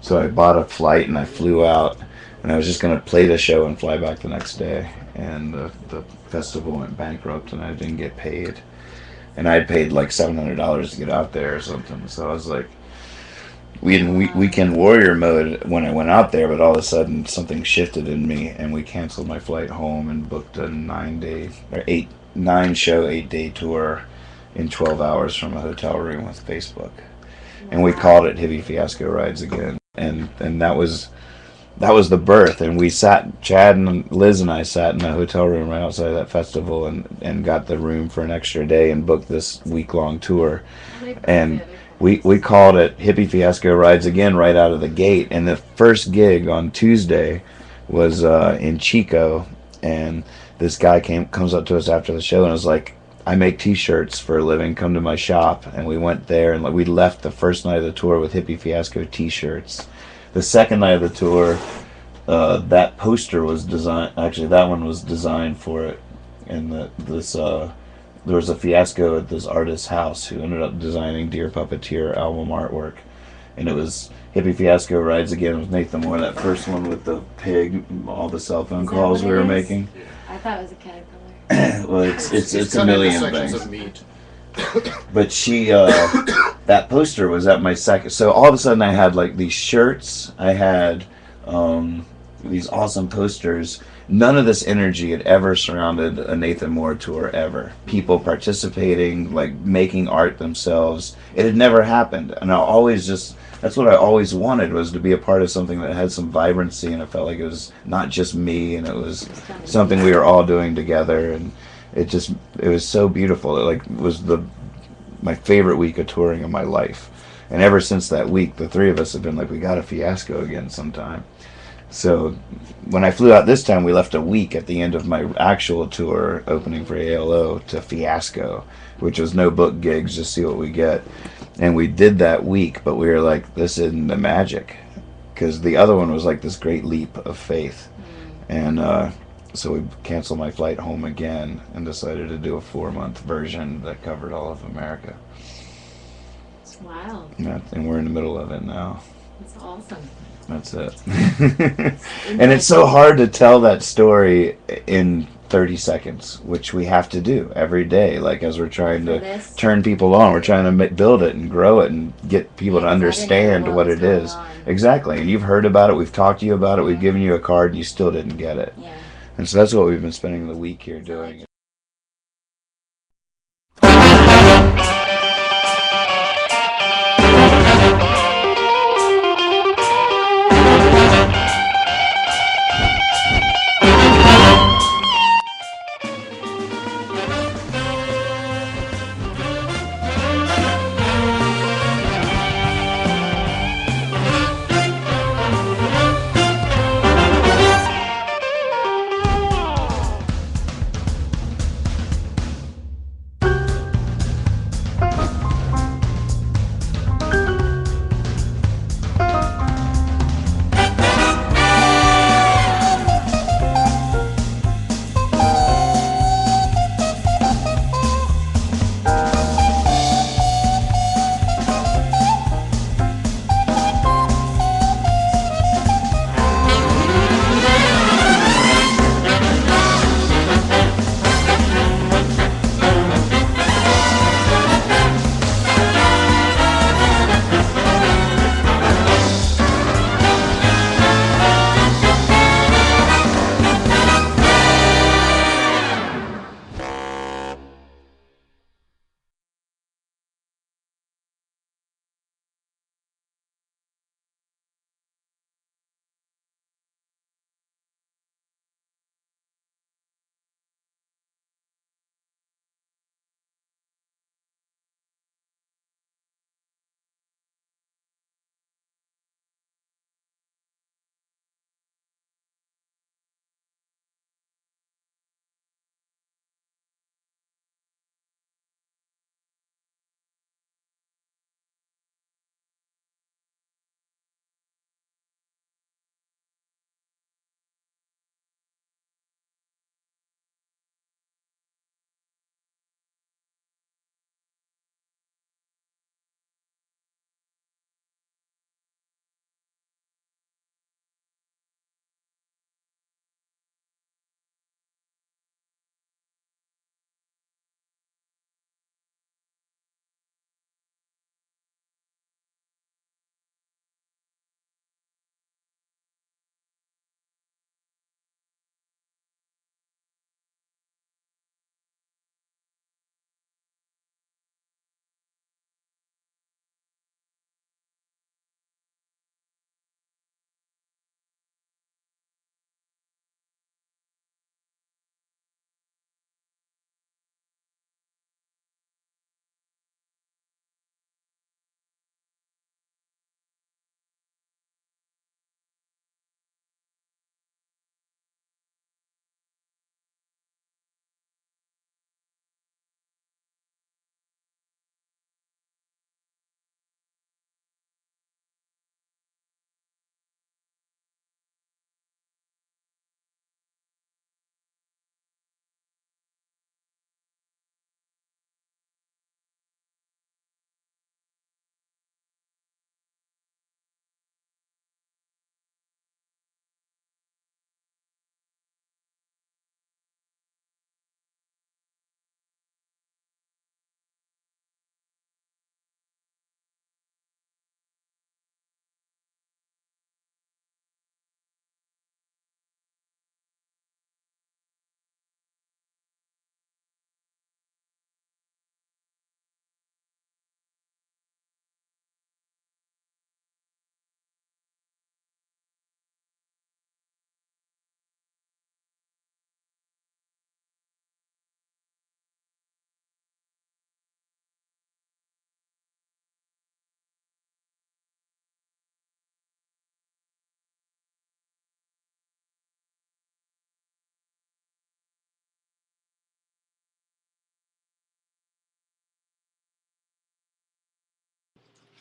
so I bought a flight and I flew out, and I was just gonna play the show and fly back the next day, and the festival went bankrupt, and I didn't get paid. And I had paid like $700 to get out there or something. So I was like, we in weekend warrior mode when I went out there, but all of a sudden something shifted in me, and we canceled my flight home and booked a 9-show, 8-day tour in 12 hours from a hotel room with Facebook. And we called it Hippy Fiasco Rides Again. And that was the birth. And we sat, Chad and Liz and I sat in a hotel room right outside of that festival and got the room for an extra day and booked this week-long tour. And we called it Hippy Fiasco Rides Again right out of the gate. And the first gig on Tuesday was in Chico. And this guy comes up to us after the show and was like, I make t-shirts for a living, come to my shop. And we went there, and we left the first night of the tour with Hippy Fiasco t-shirts. The second night of the tour, that poster was designed, actually that one was designed for it. And there was a Fiasco at this artist's house who ended up designing Dear Puppeteer album artwork. And it was Hippy Fiasco Rides Again with Nathan Moore, that first one with the pig, all the cell phone calls we were making. I thought it was a caterpillar. Well, it's a million things. Of meat. But she, that poster was at my second. So all of a sudden, I had like these shirts. I had these awesome posters. None of this energy had ever surrounded a Nathan Moore tour ever. People participating, like making art themselves. It had never happened, and I always that's what I always wanted, was to be a part of something that had some vibrancy, and it felt like it was not just me, and it was something we were all doing together, and it was so beautiful. It like was my favorite week of touring of my life. And ever since that week, the three of us have been like, we got a Fiasco again sometime. So when I flew out this time, we left a week at the end of my actual tour opening for ALO to Fiasco, which was no book gigs, just see what we get. And we did that week, but we were like, this isn't the magic, because the other one was like this great leap of faith. And so we canceled my flight home again and decided to do a 4-month version that covered all of America. It's wild. Yeah, and we're in the middle of it now. That's awesome. That's it. And it's so hard to tell that story in 30 seconds, which we have to do every day. Like, as we're trying to turn people on, we're trying to build it and grow it and get people to understand what it is. Exactly. And you've heard about it. We've talked to you about it. We've given you a card, and you still didn't get it. Yeah. And so that's what we've been spending the week here doing.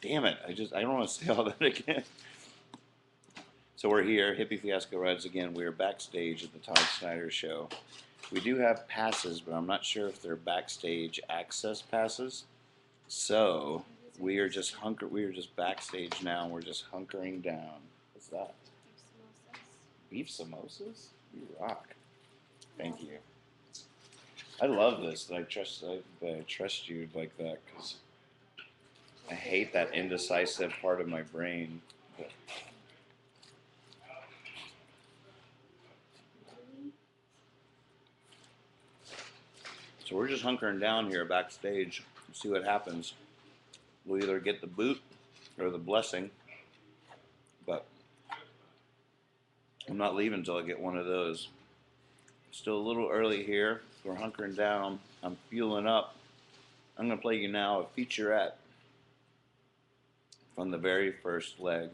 Damn it! I don't want to say all that again. So we're here. Hippy Fiasco rides again. We are backstage at the Todd Snyder show. We do have passes, but I'm not sure if they're backstage access passes. So we are just backstage now. And we're just hunkering down. What's that? Beef samosas? You rock. Thank you. I love this. I trust you like that because I hate that indecisive part of my brain. But so we're just hunkering down here backstage and see what happens. We'll either get the boot or the blessing, but I'm not leaving until I get one of those. Still a little early here. We're hunkering down. I'm fueling up. I'm going to play you now a featurette from the very first leg,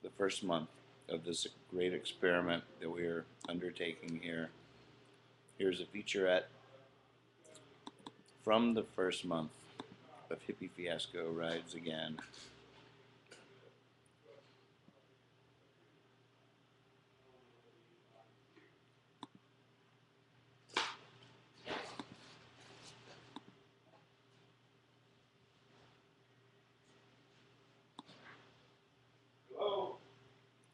the first month of this great experiment that we are undertaking here. Here's a featurette from the first month of Hippy Fiasco Rides Again.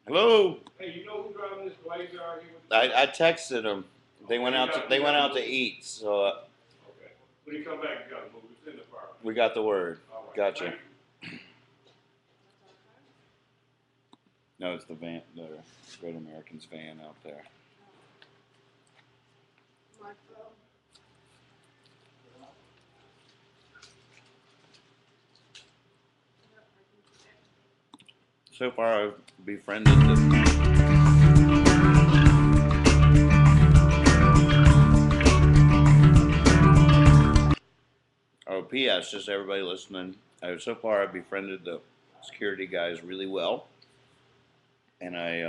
Hello. Hey, you know who's driving this Blazer out here? I texted them. They went out to eat. So. Okay. When you come back, you got to move. It's in the car. We got the word. All right. Gotcha. No, it's the van, the Great American's van out there. So far, I've befriended Oh, P.S. Just everybody listening. So far, I've befriended the security guys really well, and I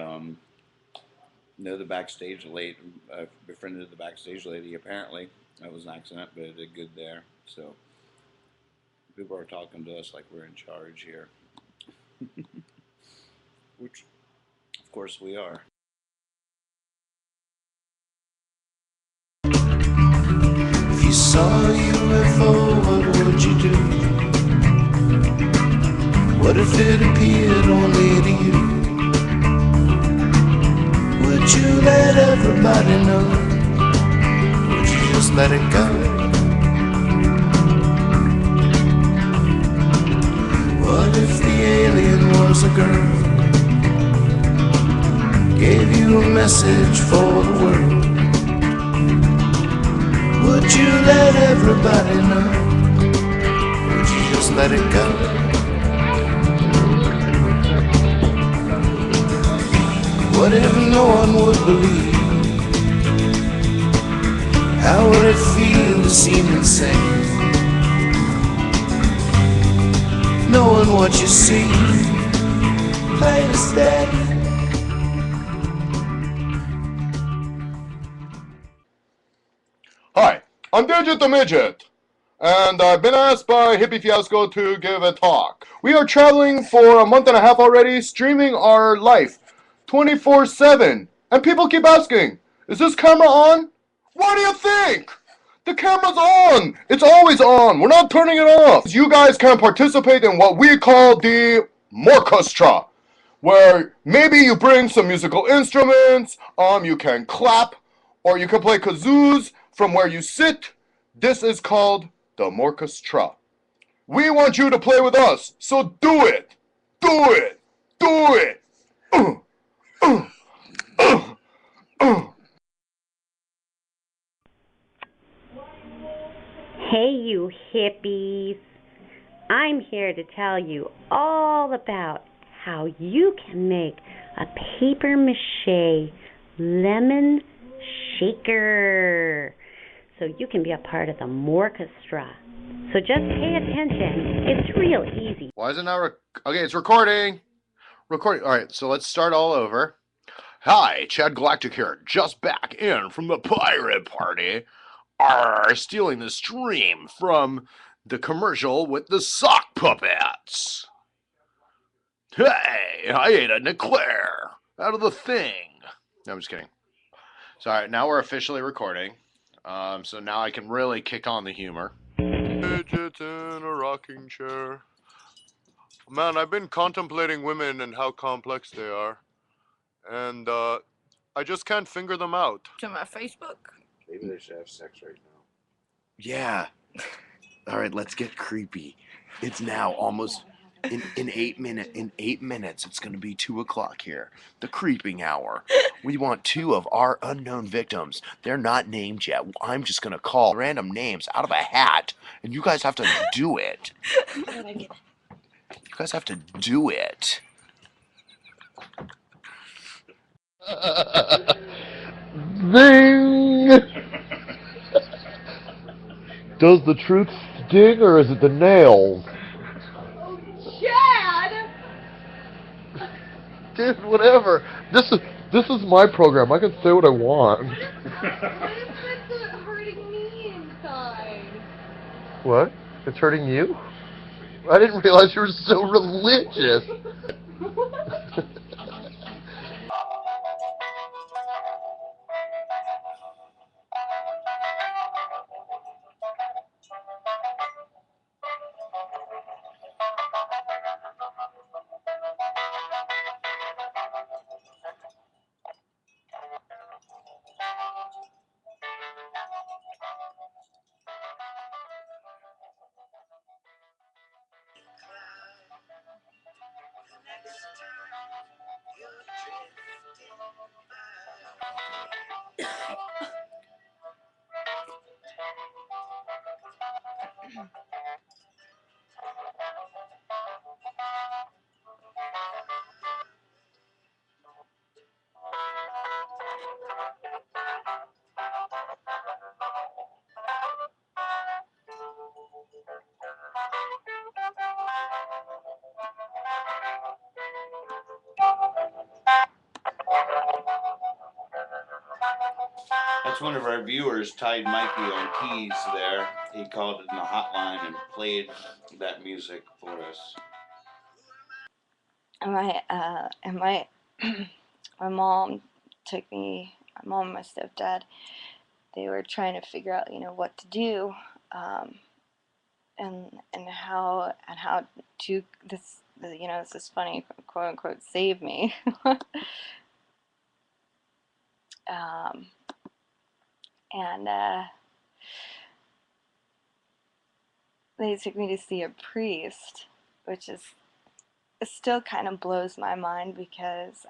know the backstage lady. I befriended the backstage lady. Apparently, that was an accident, but it did good there. So people are talking to us like we're in charge here. Which, of course, we are. If you saw a UFO, what would you do? What if it appeared only to you? Would you let everybody know? Would you just let it go? What if the alien was a girl? Gave you a message for the world? Would you let everybody know? Would you just let it go? What if no one would believe? How would it feel to seem insane? Knowing what you see, plain as day. Hi, I'm Digital Midget, and I've been asked by Hippy Fiasco to give a talk. We are traveling for a month and a half already, streaming our life 24/7, and people keep asking, is this camera on? What do you think? The camera's on! It's always on! We're not turning it off! You guys can participate in what we call the Morchestra, where maybe you bring some musical instruments, you can clap, or you can play kazoos from where you sit. This is called the Morchestra. We want you to play with us, so do it! Do it! Do it! Hey, you hippies. I'm here to tell you all about how you can make a paper mache lemon shaker so you can be a part of the Morchestra. So just pay attention. It's real easy. Why is it not okay, it's recording. Recording. All right, so let's start all over. Hi, Chad Galactic here, just back in from the pirate party. Stealing the stream from The commercial with the sock puppets. Hey, I ate an eclair out of the thing. No, I'm just kidding. Sorry, now we're officially recording. So now I can really kick on the humor. Midgets in a rocking chair. Man, I've been contemplating women and how complex they are. And I just can't figure them out. To my Facebook? Maybe they should have sex right now. Yeah. All right, let's get creepy. It's now almost in 8 minutes. It's gonna be 2:00 here. The creeping hour. We want 2 of our unknown victims. They're not named yet. I'm just gonna call random names out of a hat, and you guys have to do it. You guys have to do it. Zing! Does the truth sting or is it the nails? Chad! Dude, whatever. This is my program. I can say what I want. What if it's hurting me inside? What? It's hurting you? I didn't realize you were so religious. That's one of our viewers tied Mikey on keys there. He called in the hotline and played that music for us. My mom took me, my mom and my stepdad, they were trying to figure out, what to do, and how to this, this is funny, quote unquote, save me. And they took me to see a priest, which is, it still kind of blows my mind because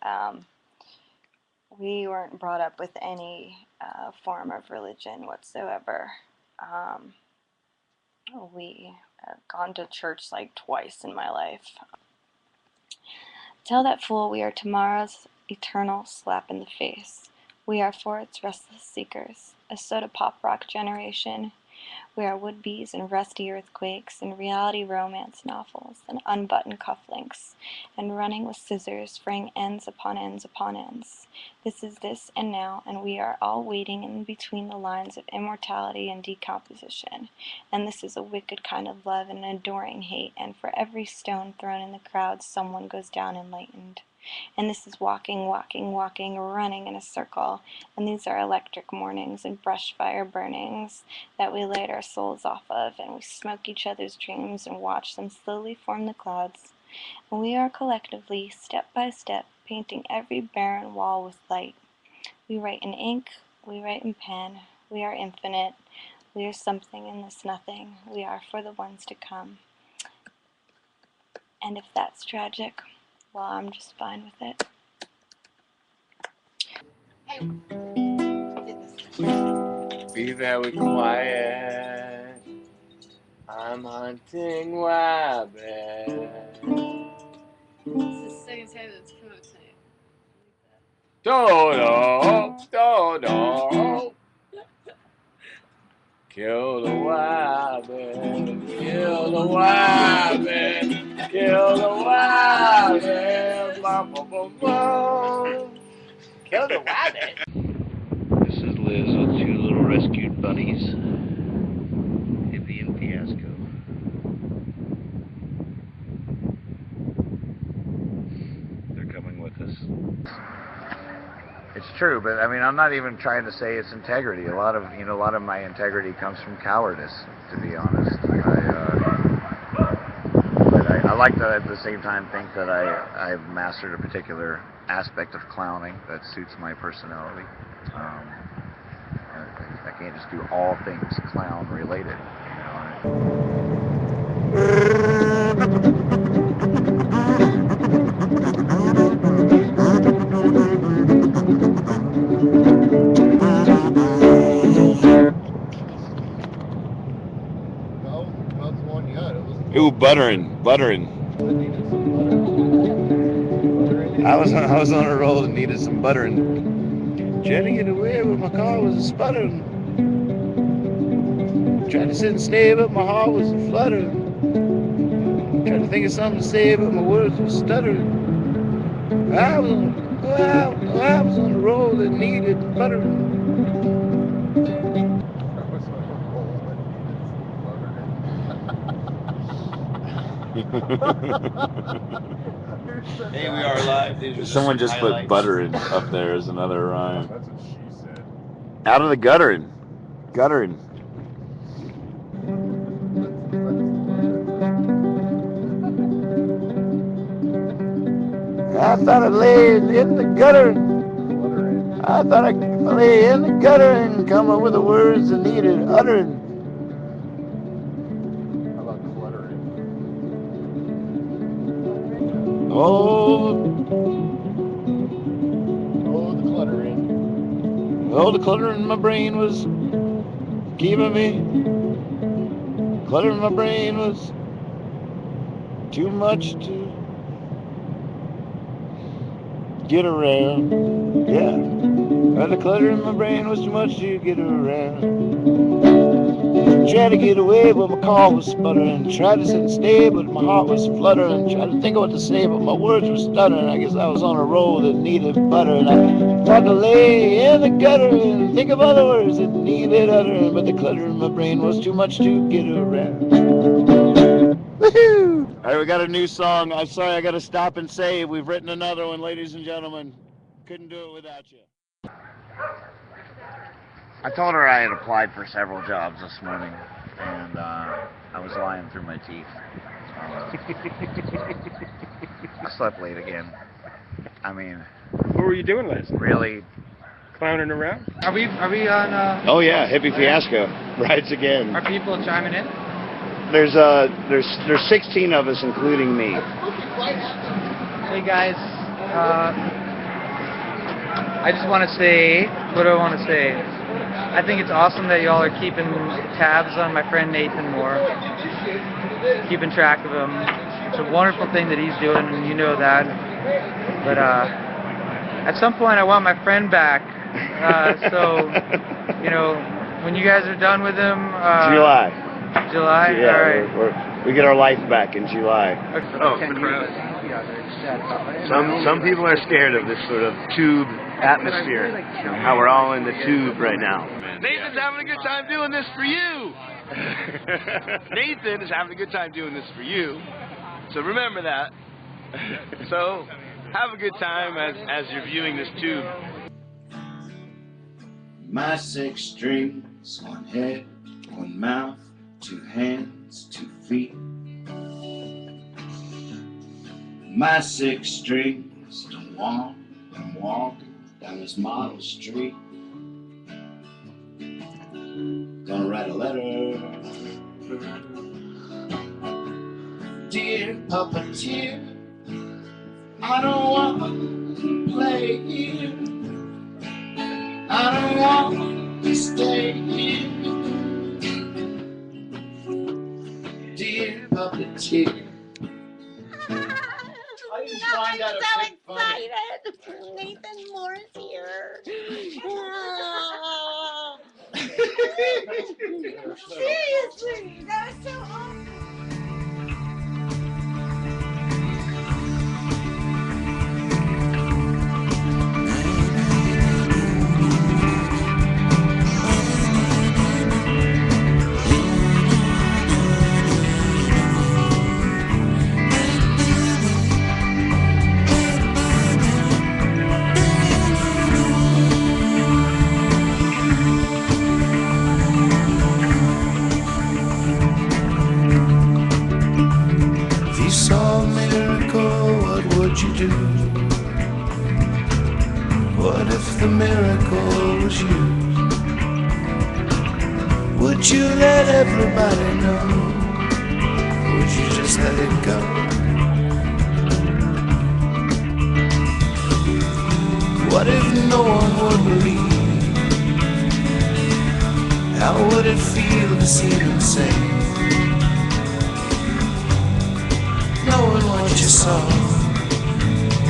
we weren't brought up with any form of religion whatsoever. We have gone to church like twice in my life. Tell that fool we are tomorrow's eternal slap in the face. We are for its restless seekers, a soda pop rock generation. We are would-be's and rusty earthquakes and reality romance novels and unbuttoned cufflinks and running with scissors fraying ends upon ends upon ends. This is this and now, and we are all waiting in between the lines of immortality and decomposition. And this is a wicked kind of love and an adoring hate, and for every stone thrown in the crowd someone goes down enlightened. And this is walking, walking, walking, running in a circle. And these are electric mornings and brush fire burnings that we light our souls off of, and we smoke each other's dreams and watch them slowly form the clouds. And we are collectively, step by step, painting every barren wall with light. We write in ink, we write in pen, we are infinite, we are something in this nothing, we are for the ones to come. And if that's tragic, well, I'm just fine with it. Hey. Be very quiet. I'm hunting rabbits. This is the second time that's come out tonight. Dodo, Dodo. Kill the rabbit, kill the rabbit, kill the rabbit, bum, bum, bum, bum. Kill the rabbit. This is Liz with 2 little rescued bunnies, Hippy and Fiasco. true, but I mean, I'm not even trying to say it's integrity. A lot of my integrity comes from cowardice, to be honest. I like to at the same time think that I've mastered a particular aspect of clowning that suits my personality. I can't just do all things clown related. Ooh, buttering. I was on a roll and needed some buttering. Trying to get away, but my car was sputtering. Tried to sit and stay, but my heart was fluttering. Tried to think of something to say, but my words were stuttering. I was on a roll that needed buttering. Hey, we are live. These are Someone just put highlights. buttering up there as another rhyme. That's what she said. Out of the guttering. I thought I lay in the gutter. I thought I lay in the gutter and come up with the words that needed uttering. How about cluttering? Oh, the cluttering. Oh, the clutter in my brain was keeping me. Clutter in my brain was too much to get around. Yeah. Well, the clutter in my brain was too much to get around. Tried to get away, but my car was sputtering. Tried to sit and stay, but my heart was fluttering. Tried to think of what to say, but my words were stuttering. I guess I was on a roll that needed butter. And I tried to lay in the gutter and think of other words that needed uttering. But the clutter in my brain was too much to get around. Woohoo! All right, we got a new song. I'm sorry, I got to stop and say we've written another one, ladies and gentlemen. Couldn't do it without you. I told her I had applied for several jobs this morning, and I was lying through my teeth. I slept late again. I mean, What were you doing last night? really? Clowning around? Are we on? Oh yeah, Hippy Fiasco rides again. Are people chiming in? There's 16 of us, including me. Hey guys, I just want to say, what do I want to say? I think it's awesome that y'all are keeping tabs on my friend Nathan Moore, keeping track of him. It's a wonderful thing that he's doing, and you know that. But at some point, I want my friend back. So, you know, when you guys are done with him, July. Yeah, all right. we get our life back in July. Oh, some people are scared of this sort of tube atmosphere. How we're all in the tube right now. Nathan's having a good time doing this for you. Nathan is having a good time doing this for you. So remember that. So have a good time as you're viewing this tube. My 6 strings, 1 head, 1 mouth, 2 hands, 2 feet. My 6 strings don't walk, I'm walking down this model street. Gonna write a letter. Dear puppeteer, I don't want to play here. I don't want to stay here. Dear puppeteer. I am so excited. Nathan Moore's here. Seriously, that was so awesome. if the miracle was you? Would you let everybody know? Would you just let it go? What if no one would believe? How would it feel to see them say, knowing what you saw,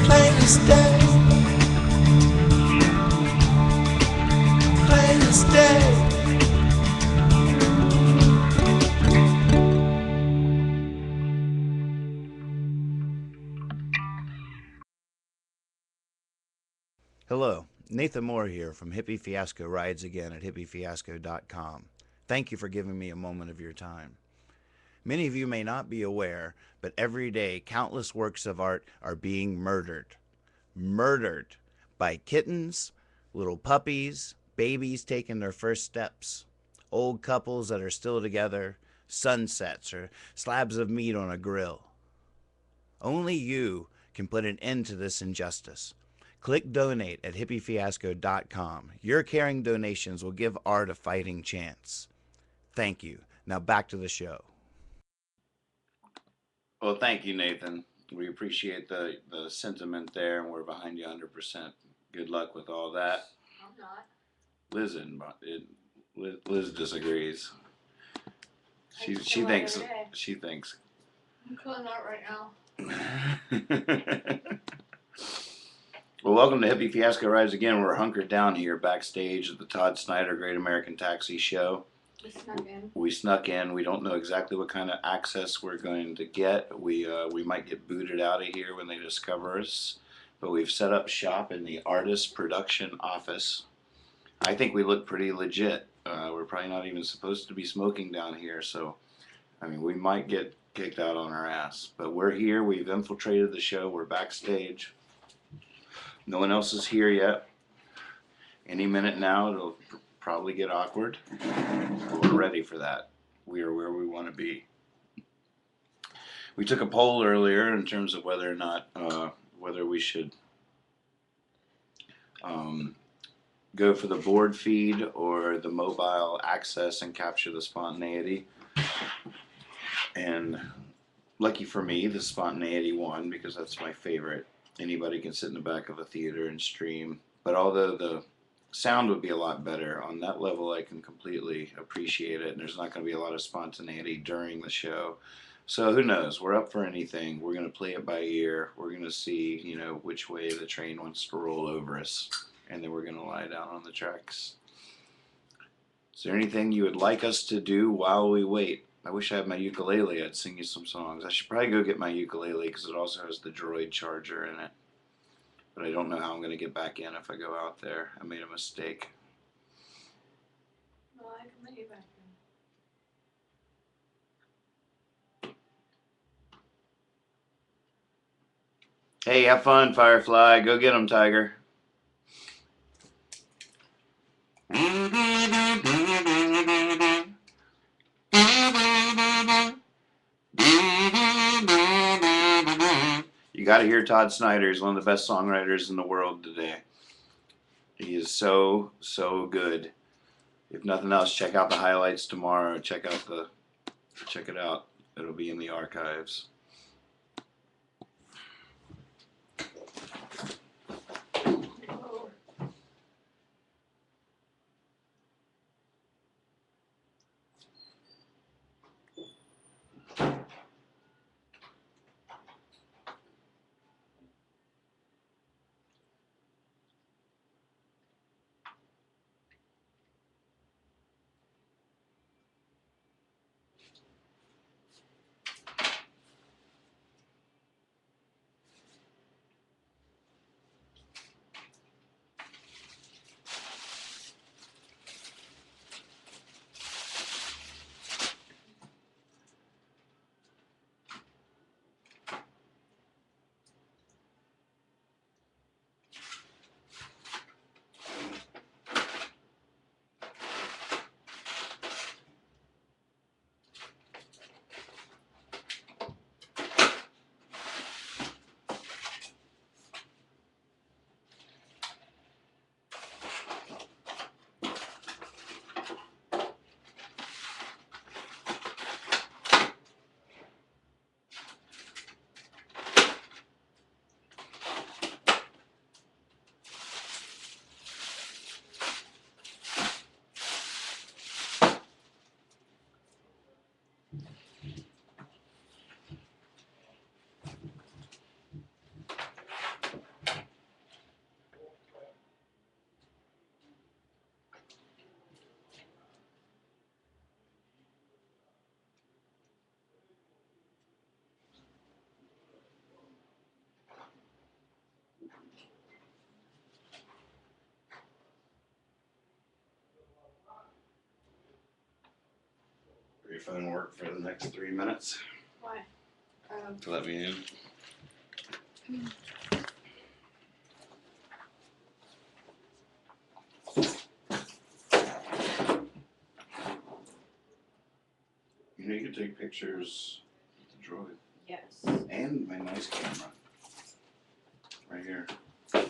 plain as day, plain as day? Hello, Nathan Moore here from Hippy Fiasco Rides Again at hippyfiasco.com. Thank you for giving me a moment of your time. Many of you may not be aware, but every day countless works of art are being murdered. Murdered by kittens, little puppies, babies taking their first steps, old couples that are still together, sunsets, or slabs of meat on a grill. Only you can put an end to this injustice. Click donate at hippyfiasco.com. Your caring donations will give art a fighting chance. Thank you. Now back to the show. Well, thank you, Nathan. We appreciate the sentiment there, and we're behind you 100%. Good luck with all that. I'm not. Liz disagrees. She chill out thinks every day. she thinks. I'm chilling out right now. Well, welcome to Hippy Fiasco Rides Again. We're hunkered down here backstage at the Todd Snyder Great American Taxi Show. We snuck in. We don't know exactly what kind of access we're going to get. We might get booted out of here when they discover us. But we've set up shop in the artist production office. I think we look pretty legit. We're probably not even supposed to be smoking down here, so I mean, we might get kicked out on our ass. But we're here. We've infiltrated the show. We're backstage. No one else is here yet. Any minute now, it'll probably get awkward. We're ready for that. We are where we want to be. We took a poll earlier in terms of whether or not, whether we should go for the board feed or the mobile access and capture the spontaneity. And lucky for me, the spontaneity won because that's my favorite. Anybody can sit in the back of a theater and stream. But although the sound would be a lot better, on that level I can completely appreciate it. And there's not going to be a lot of spontaneity during the show. So who knows? We're up for anything. We're going to play it by ear. We're going to see, you know, which way the train wants to roll over us. And then we're going to lie down on the tracks. Is there anything you would like us to do while we wait? I wish I had my ukulele. I'd sing you some songs. I should probably go get my ukulele because it also has the Droid charger in it. But I don't know how I'm going to get back in if I go out there. I made a mistake. Well, I can let you back in. Hey, have fun, Firefly. Go get 'em, Tiger. You got to hear Todd Snyder. He's one of the best songwriters in the world today. He is so, so good. If nothing else, check out the highlights tomorrow. Check it out. It'll be in the archives. Your phone work for the next 3 minutes Why? to let me in. You know, you can take pictures with the droid. Yes. And my nice camera. Right here. I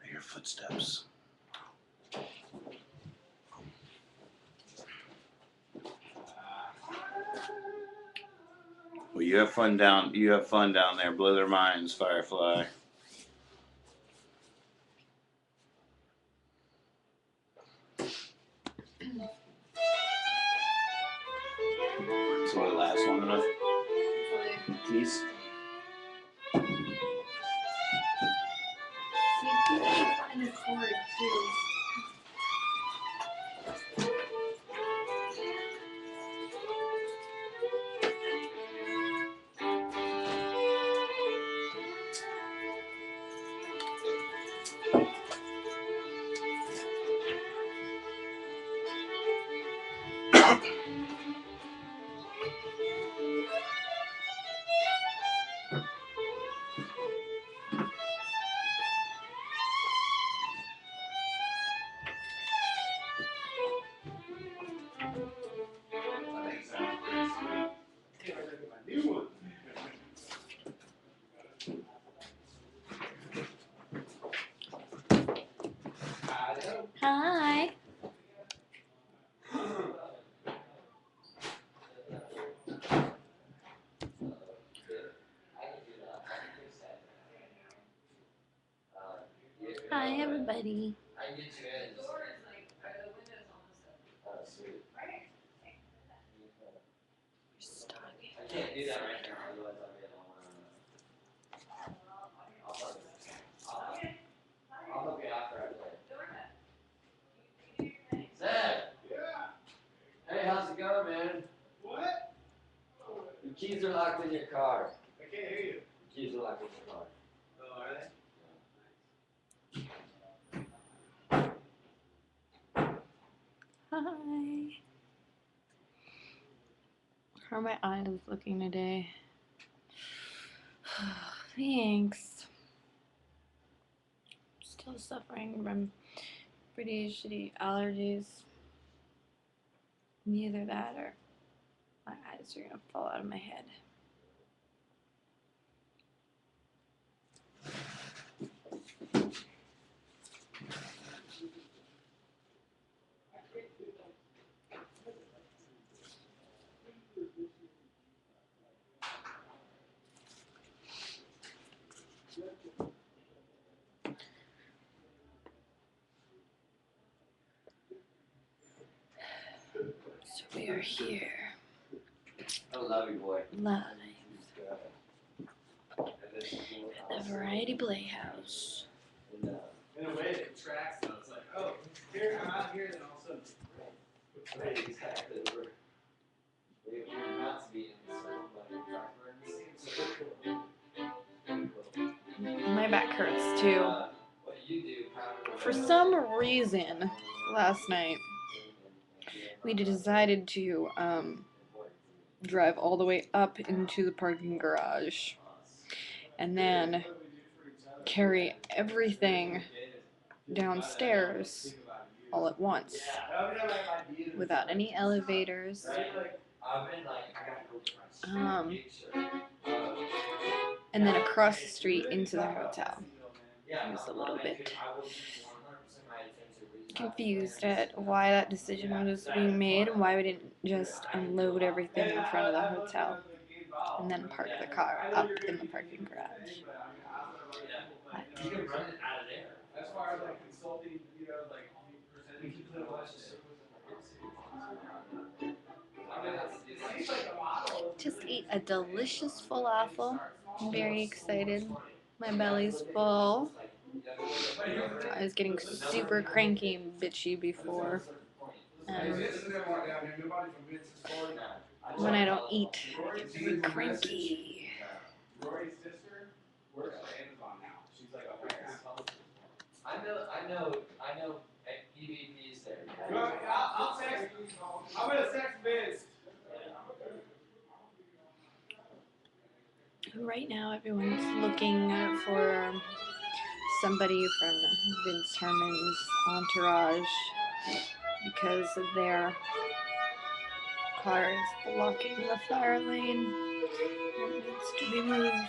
hear footsteps. Well, you have fun down there. Blow their minds, Firefly. So it lasts long enough? Peace. See, people find the cord too. Hi. Hi, everybody. Hey, how's it going, man? What? Your keys are locked in your car. I can't hear you. Your keys are locked in your car. Oh, are they? Hi. How are my eyes looking today? Thanks. Still suffering from pretty shitty allergies. Neither that or my eyes are gonna fall out of my head. So we are here. I love you, boy. Live. At the Variety Playhouse. In a way, it tracks though. It's like, oh, here, I'm out here, and then all of a sudden, Right, exactly. We're not to be in this room, My back hurts too. what you do, For some reason, last night, we decided to drive all the way up into the parking garage and then carry everything downstairs all at once without any elevators. And then across the street into the hotel. I was a little bit confused at why that decision was being made and why we didn't just unload everything in front of the hotel. and then park the car up in the parking garage. You can run it out of there. As far as like consulting, you know, like we can put a bunch of Just ate a delicious falafel. I'm very excited. My belly's full. I was getting super cranky and bitchy before. And when I don't eat, I get very cranky. Rory's sister works for Amazon now. She's like a I know EVPs there. I'll text you. I'm gonna text Vince. Right now, everyone's looking for somebody from Vince Herman's entourage because their car is blocking the fire lane. It needs to be moved.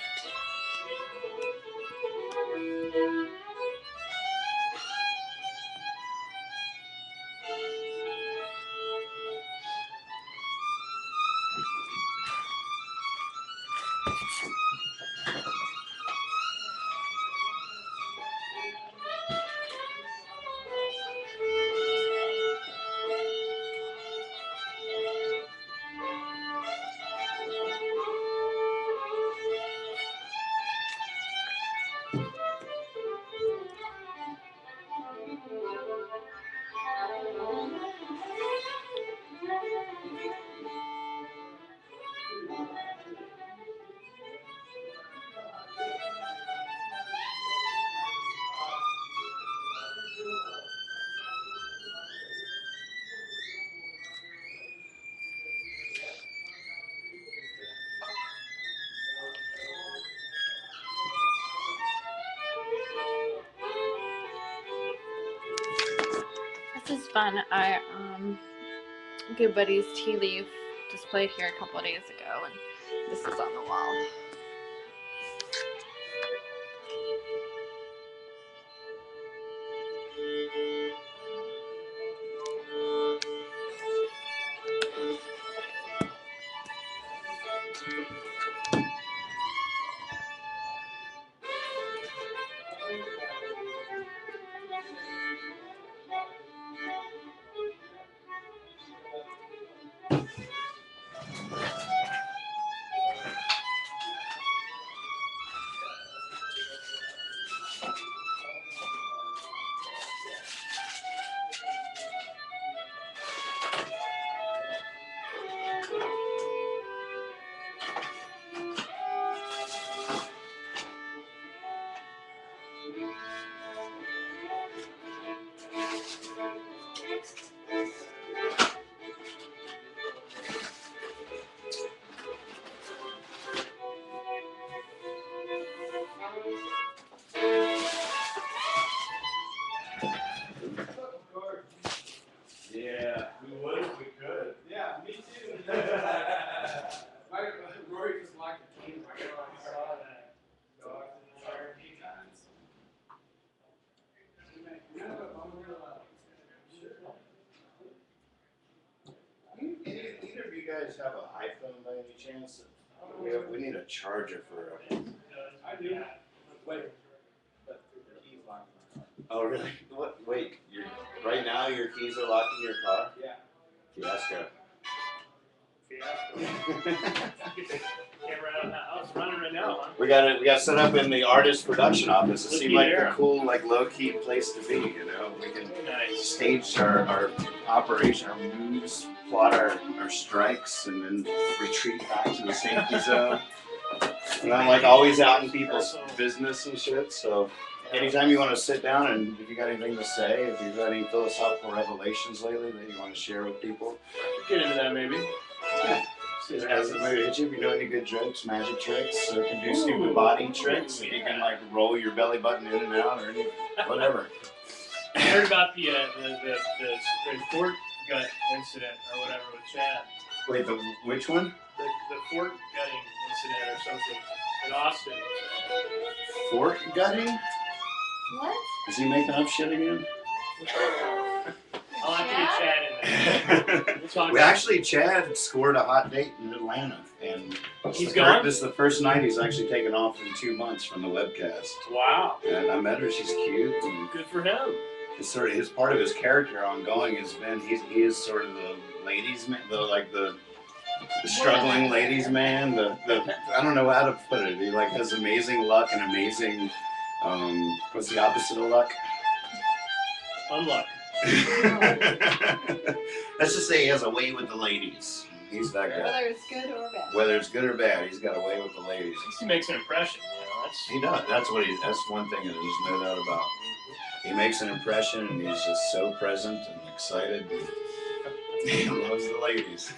This is fun. I Good Buddy's tea leaf displayed here a couple of days ago, and this is on the wall. Yeah, we would if we could. Yeah, me too. Rory just locked the key. I saw that. Go out to the fire a few times. Either of you guys have an iPhone by any chance? We need a charger for I do. Wait. But the key's locked. Oh, really? What? Wait, right now your keys are locked in your car? Yeah. Fiasco. Camera out of the house, running right now, huh? We got set up in the artist production office. It seemed like the cool, like low-key place to be, you know? We can stage our operation, our moves, plot our strikes, and then retreat back to the safety zone. And I'm like always out in people's business and shit, so anytime you want to sit down and if you got anything to say, if you've got any philosophical revelations lately that you want to share with people. Get into that maybe. Yeah. Maybe hit you if you know any good tricks, magic tricks, or can do stupid body tricks. You can like roll your belly button in and out or any, whatever. I heard about the fork gut incident or whatever with Chad. Wait, which one? The fork gutting incident or something in Austin. Fork gutting? What? Is he making up shit again? I'll have to get Chad in there. We actually, Chad scored a hot date in Atlanta, and He's gone? this is the first night he's actually taken off in 2 months from the webcast. Wow. And I met her; she's cute. And Good for him. it's sort of his part of his character ongoing has been he is sort of the ladies man, the struggling ladies man. The I don't know how to put it. He like has amazing luck and amazing. What's the opposite of luck? Unluck. Let's just say he has a way with the ladies. He's that guy. Whether it's good or bad. Whether it's good or bad, he's got a way with the ladies. At least he makes an impression. He does. That's one thing that there's no doubt about. He makes an impression, and he's just so present and excited. He loves the ladies.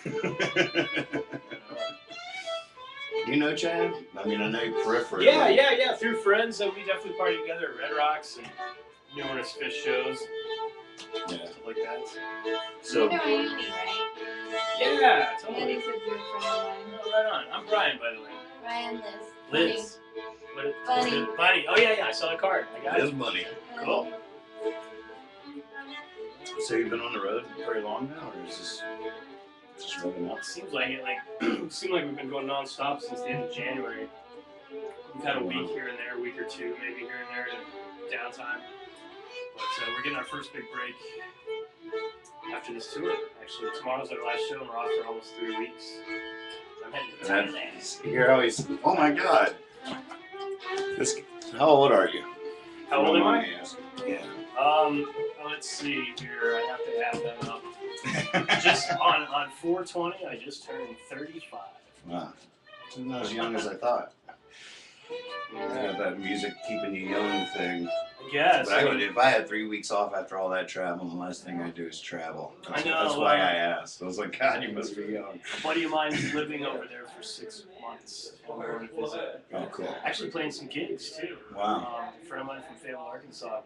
You know Chad? I mean, I know you peripherally. Yeah. Through friends, we definitely partied together at Red Rocks and numerous fish shows. Yeah. Stuff like that. So. You know Andy, right? Yeah, totally. Andy's a good friend of mine. Oh, right on. I'm Brian, by the way. Brian Liz. Bunny. Bunny. Oh, yeah. I saw the card. I got it. Liz Bunny. Cool. So you've been on the road very long now, or is this just rubbing up? Seems like it. Seems like we've been going non-stop since the end of January. We've had a week here and there, a week or two, maybe here and there, to downtime. But we're getting our first big break after this tour. Actually, tomorrow's our last show, and we're off for almost 3 weeks. So I'm heading to Thailand. You hear how he's? Oh my God! How old are you? How old am I? Yeah. Let's see here. I have to add that up. Just on 4/20, I just turned 35. Wow. You're not as young as I thought. I got that music keeping you young thing. I guess. But if I had 3 weeks off after all that travel, the last thing I do is travel. I know. That's why I asked. I was like, God, you must be young. A buddy of mine is living over there for 6 months. I'm going to visit. Oh, cool. Actually playing some gigs, too. Wow. A friend of mine from Fayetteville, Arkansas.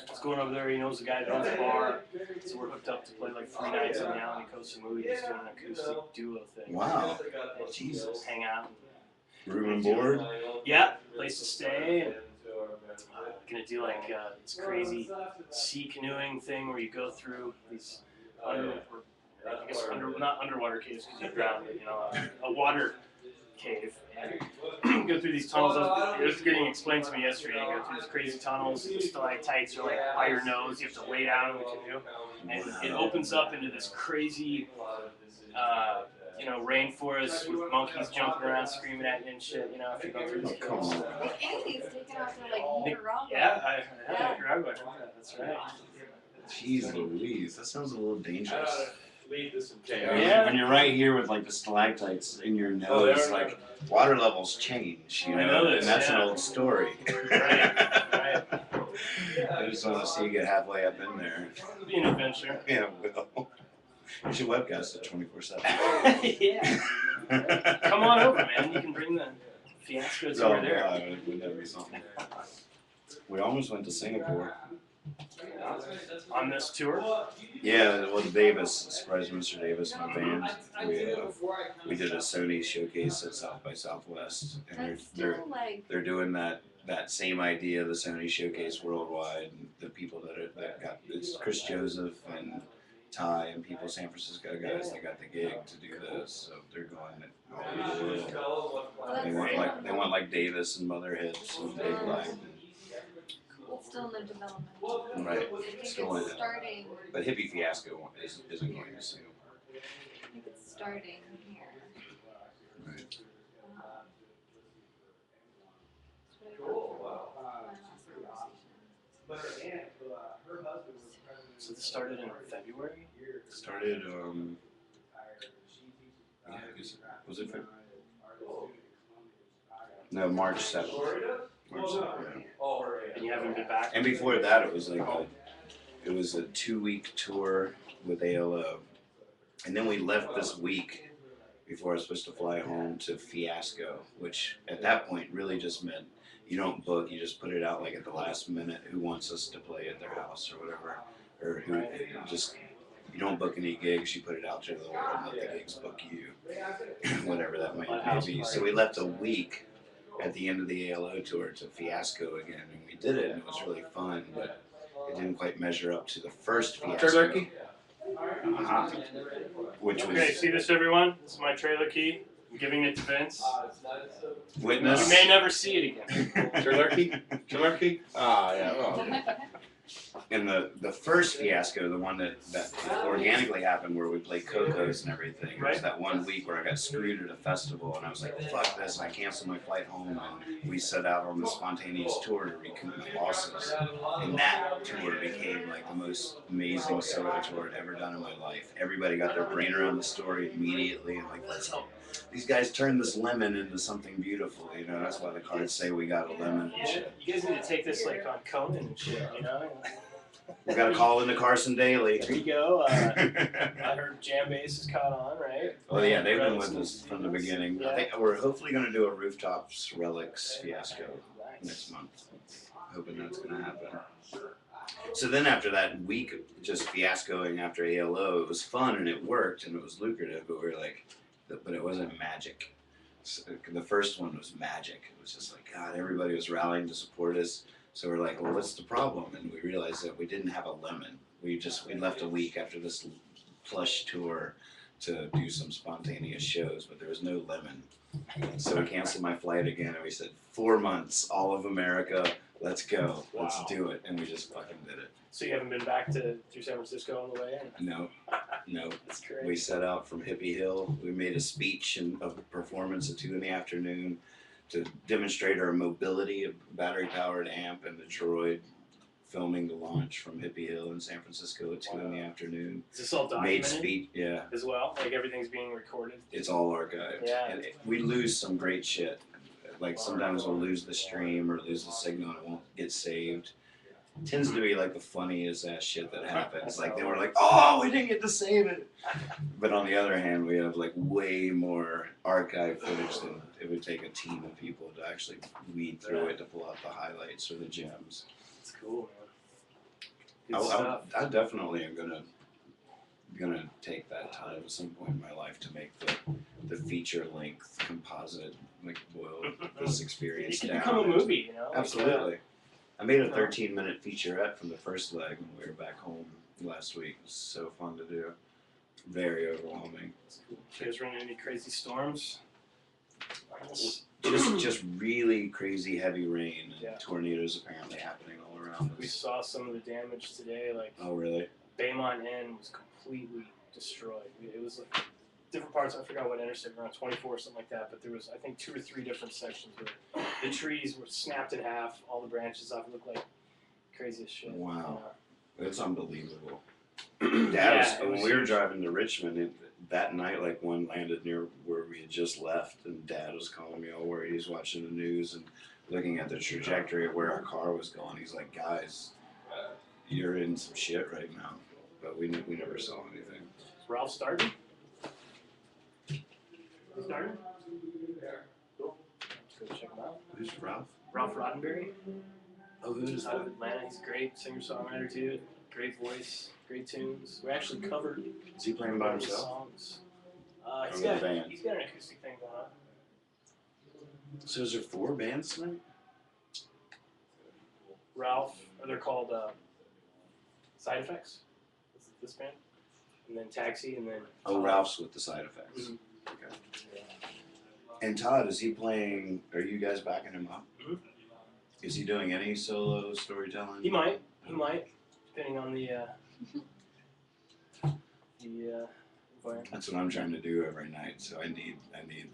He's going over there. He knows the guy that owns a bar. So we're hooked up to play like 3 nights on the island of Costa Mui. Just doing an acoustic duo thing. Wow. And Jesus. Hang out. Room and board? Yeah. Place to stay. And gonna do like this crazy sea canoeing thing where you go through these not underwater caves because you drown, but a water cave and go through these tunnels. It was getting explained to me yesterday. You go through these crazy tunnels, stalactites are like by your nose. You have to lay down in the canoe, and it opens up into this crazy, rainforest with monkeys jumping around, screaming at you and shit. After you go through these caves. Andy's taken out to like Nicaragua. Yeah, I have Nicaragua. That's right. Jeez Louise, that sounds a little dangerous. Yeah. When you're right here with like the stalactites in your nose, like water levels change, I know this, and that's an yeah. old story. Right. I just want to see you get halfway up in there. It'll be an adventure. Yeah, well, you should webcast it 24/7. Yeah. Come on over, man. You can bring the Fiascos over there. God, wouldn't that be something? We almost went to Singapore. On this tour? Yeah, well, Davis, surprised Mr. Davis, my band. We did a Sony showcase at South by Southwest, and they're doing that same idea, the Sony showcase worldwide. And the people that got it's Chris Joseph and Ty and people, San Francisco guys that got the gig to do this, so they're going all over the world. They want like Davis and Mother Hips and Dave Black. It's still in the development. Right. Still in it. Starting. But Hippy Fiasco isn't going to Singapore. I think it's starting here. Right. So this started in February? Started, I guess, was it February? No, March 7th. March 7th, yeah. And you haven't been back? And before that, it was like it was a 2-week tour with ALO. And then we left this week before I was supposed to fly home to Fiasco, which at that point really just meant you don't book, you just put it out like at the last minute who wants us to play at their house or whatever. Or who just, you don't book any gigs, you put it out to the world and let the gigs book you. Whatever that might be. So we left a week at the end of the ALO tour to Fiasco again, and we did it, and it was really fun, but it didn't quite measure up to the first Fiasco. Turkey? Which was Okay, see this, everyone? This is my trailer key. I'm giving it to Vince. Witness. You may never see it again. Trailer key? Trailer key? Ah, yeah. Well, And the first fiasco, the one that organically happened where we played Coco's and everything, it was that one week where I got screwed at a festival and I was like, fuck this, and I canceled my flight home and we set out on the spontaneous tour to recoup my losses. And that tour became like the most amazing solo tour I'd ever done in my life. Everybody got their brain around the story immediately and like, let's help these guys turn this lemon into something beautiful, you know, that's why the cards say we got a lemon and shit. You guys need to take this like on Conan and shit, you know? We got to call into Carson Daly. There you go. I heard Jam Bass is caught on, right? Oh yeah, they've been with us from the beginning. Yeah. I think we're hopefully going to do a Rooftops Relics Fiasco next month. Hoping that's going to happen. So then after that week of just fiascoing after ALO, it was fun and it worked and it was lucrative, but we were like, but it wasn't magic. So the first one was magic. It was just like, God, everybody was rallying to support us. So we're like, well, what's the problem? And we realized that we didn't have a lemon. We left a week after this plush tour to do some spontaneous shows, but there was no lemon. So we canceled my flight again, and we said, 4 months, all of America, let's go, let's do it, and we just fucking did it. So you haven't been back through San Francisco on the way? No. That's great. We set out from Hippy Hill. We made a speech and a performance at 2 in the afternoon to demonstrate our mobility of battery-powered amp and the droid, filming the launch from Hippy Hill in San Francisco at 2 in the afternoon. Is this all Made documented? speech, yeah. As well? Like everything's being recorded? It's all archived. Yeah. And we lose some great shit. Like sometimes we'll lose the stream or lose the signal and it won't get saved. It tends to be like the funniest ass shit that happens. Like they were like, oh, we didn't get to save it. But on the other hand, we have like way more archive footage than it would take a team of people to actually weed through it to pull out the highlights or the gems. It's cool, man. Good stuff. I definitely am gonna take that time at some point in my life to make the feature length composite, like boil this experience It down. can become a movie, you know? Absolutely. I made a 13-minute featurette from the first leg when we were back home last week. It was so fun to do. Very overwhelming. You guys run into any crazy storms? Just really crazy heavy rain and tornadoes apparently happening all around We us. saw some of the damage today. Like Oh really? Baymont Inn was completely destroyed. It was like different parts. I forgot what interstate, around 24 or something like that. But there was, I think, 2 or 3 different sections where the trees were snapped in half. All the branches off. It looked like crazy as shit. Wow. Yeah. It's unbelievable. Yeah, when we were driving to Richmond that night, like one landed near where we had just left, and Dad was calling me all worried. He's watching the news and looking at the trajectory of where our car was going. He's like, guys, you're in some shit right now. But we never saw anything. Is Ralph starting? He started? Cool. Let's go check him out. Who's Ralph? Ralph Roddenberry. Oh, who is Out that? of Atlanta. He's a great singer-songwriter too. Great voice, great tunes. We actually covered. Is he playing by his himself? Songs. He's Or got with a band? he's got an acoustic thing going on. So is there 4 bands tonight? Ralph, or they're called Side Effects. This band, and then Taxi, and then. Oh, Ralph's with the Side Effects. Mhm. Okay. And Todd, is he playing? Are you guys backing him up? Mhm. Is he doing any solo storytelling? He might, depending on the plan. That's what I'm trying to do every night. So I need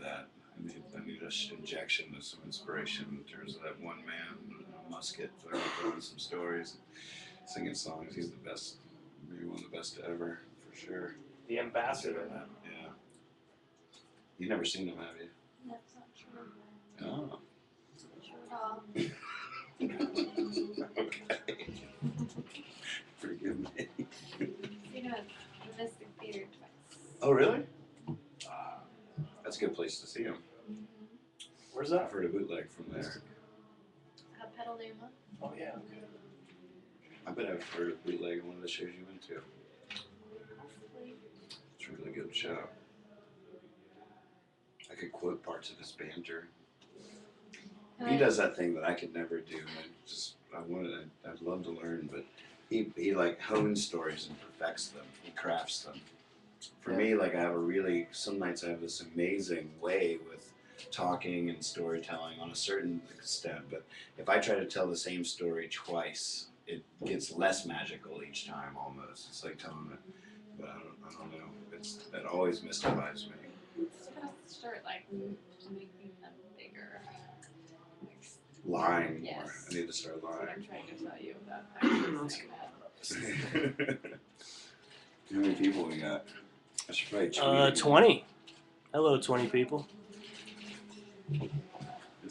that. I need a injection of some inspiration in terms of that one man musket telling some stories, singing songs. He's the best, maybe one of the best ever for sure. The ambassador. Yeah. You never seen him, have you? That's not true. Oh. Okay. Forgive me. You know, domestic theater twice. Oh, really? That's a good place to see him. Where's that? I've heard a bootleg from there. Pedal Luma. Oh yeah. Okay. I bet I've heard a bootleg in one of the shows you went to. It's a really good show. I could quote parts of his banter. He does that thing that I could never do. I'd love to learn, but he like hones stories and perfects them. He crafts them. For me, like I have some nights I have this amazing way with talking and storytelling on a certain extent, but if I try to tell the same story twice, it gets less magical each time almost. It's like telling it, but I don't know. That always mystifies me. It's gonna start like making them bigger. Lying more. Yes. I need to start That's what lying. I'm trying to tell you about actually saying that. How many people we got? I should probably tweet. 20. Hello, 20 people. And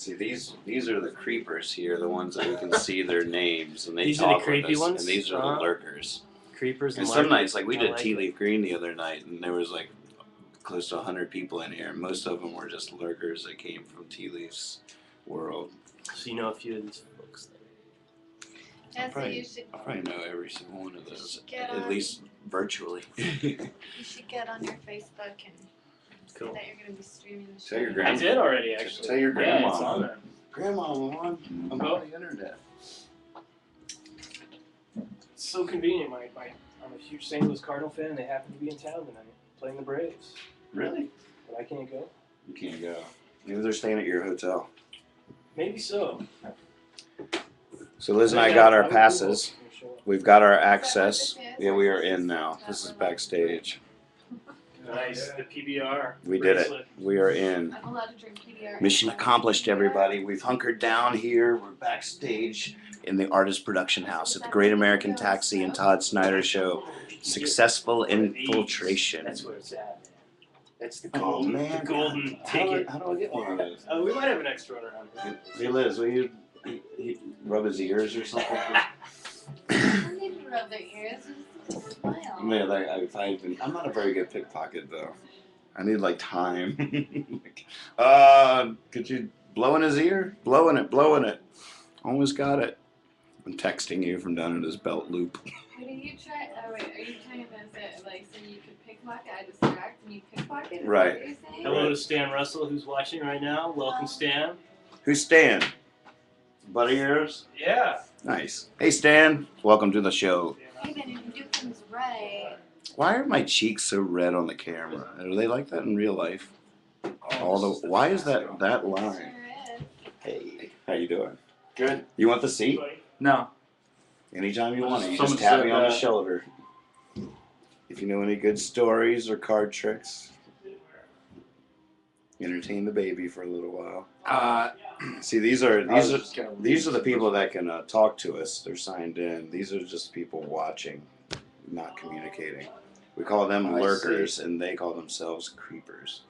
see, these are the creepers here, the ones that we can see their names, and they These are the talk with creepy us, ones? and these are the lurkers. Creepers And and some lurkers. nights, like we I did like Tea it. Leaf Green the other night, and there was like close to 100 people in here, and most of them were just lurkers that came from Tea Leaf's world. So you know a few of these folks. Yeah, so you should. I probably know every single one of those, Get at on. least virtually. You should get on your Facebook and Cool. say that you're gonna be streaming the show. Tell your grandma. I did already, actually. Tell your Yeah, grandma. it's on there. Grandma, I'm on the internet. It's so convenient. I'm a huge St. Louis Cardinal fan, and they happen to be in town tonight playing the Braves. Really? But I can't go. You can't go. Maybe they're staying at your hotel. Maybe so. So Liz and I got our passes. We've got our access. Yeah, we are in now. This is backstage. Nice. The PBR. We did it. bracelet. We are in. I'm allowed to drink PBR. Mission accomplished, everybody. We've hunkered down here. We're backstage in the Artist Production House at the Great American Taxi and Todd Snyder Show. Successful infiltration. That's where it's at. That's the Oh, golden, man. the golden How do ticket. I get one of those? We might have an extra one around here. Hey, Liz, will you rub his ears or something? I don't need to rub their ears. Just smile. Man, I'm not a very good pickpocket though. I need like time. Could you blow in his ear? Blowing it. Almost got it. I'm texting you from down in his belt loop. What are you trying? Oh wait, are you trying to say like so you could pickpocket? I distract and you pickpocket? Is Right. That what you're saying? Hello to Stan Russell, who's watching right now. Welcome, Stan. Who's Stan? Buddy of yours? Yeah. Nice. Hey Stan, welcome to the show. Hey man, if you do things right. Why are my cheeks so red on the camera? Are they like that in real life? Why is that line? Sure is. Hey, how you doing? Good. You want the seat? No. Anytime you want it, you Someone just tap said me on the that. shoulder. If you know any good stories or card tricks, entertain the baby for a little while. See, these are the people that can talk to us. They're signed in. These are just people watching, not communicating. We call them I lurkers, and they call themselves creepers.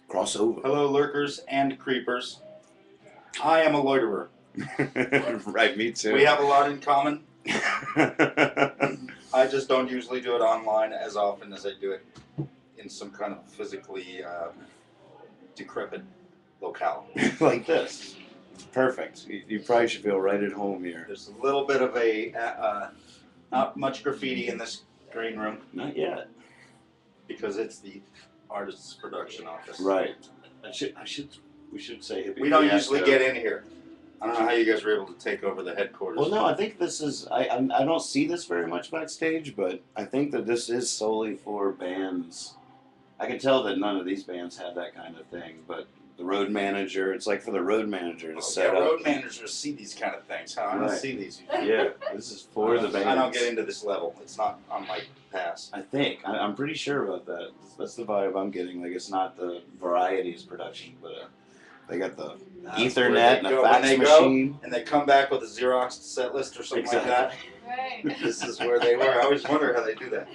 Crossover. Hello, lurkers and creepers. I am a loiterer. Right, me too. We have a lot in common. I just don't usually do it online as often as I do it in some kind of physically decrepit locale. Like this. Perfect. You probably should feel right at home here. There's a little bit of a not much graffiti in this green room. Not yet. Because it's the artist's production office. Right. We should say Hippy We don't Fiasco. usually get in here. I don't know how you guys were able to take over the headquarters. Well, no, I think this is. I don't see this very much backstage, but I think that this is solely for bands. I can tell that none of these bands have that kind of thing, but the road manager, it's like for the road manager to set up. Road managers see these kind of things. Huh? I don't Right. see these. Yeah, this is for the bands. I don't get into this level. It's not on my pass. I think. I'm pretty sure about that. That's the vibe I'm getting. Like, it's not the Varieties production, but they got the That's where Ethernet and they a go. fax When they machine. go and they come back with a Xerox set list or something like that. Right. This is where they were. I always wonder how they do that.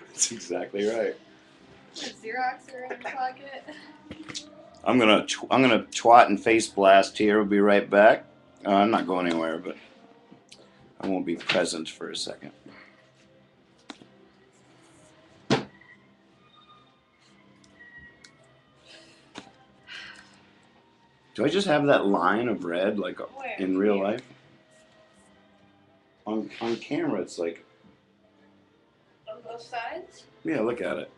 That's exactly right. The Xerox are in your pocket. I'm gonna twat and face blast here. We'll be right back. I'm not going anywhere, but I won't be present for a second. Do I just have that line of red like Where? in real life? On camera, it's like, On both sides? yeah, look at it.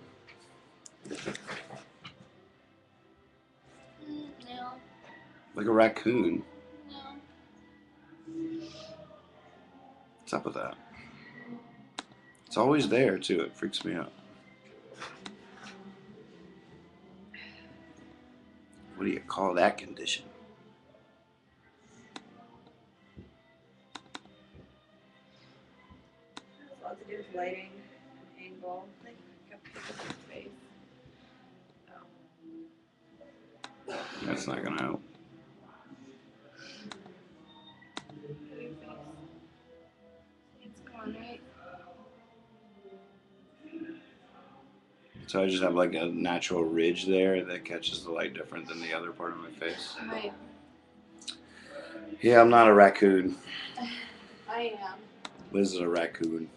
No. Like a raccoon. No. What's up with that? It's always there too. It freaks me out. What do you call that condition? Lots to do with lighting, angle, like up people's face. That's not gonna help. It's going right. So I just have like a natural ridge there that catches the light different than the other part of my face. Right. Yeah, I'm not a raccoon. I am. Liz is a raccoon.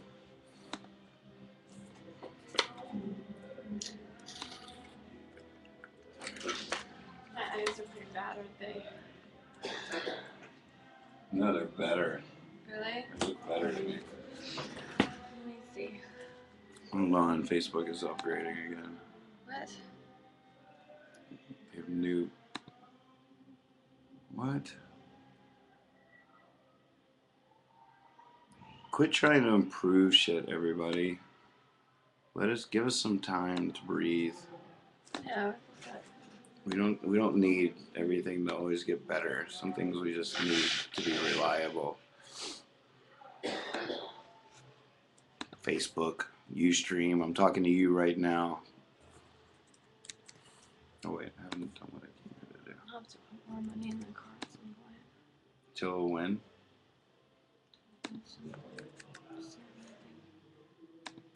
My eyes are pretty bad, aren't they? No, they're better. Really? They look better to me. Let me see. Hold on, Facebook is upgrading again. What? They have new. What? Quit trying to improve shit, everybody. Give us some time to breathe. Yeah. We don't need everything to always get better. Some things we just need to be reliable. Facebook, Ustream, I'm talking to you right now. Oh wait, I haven't done what I came here to do. I'll have to put more money in the car at some point. Till when?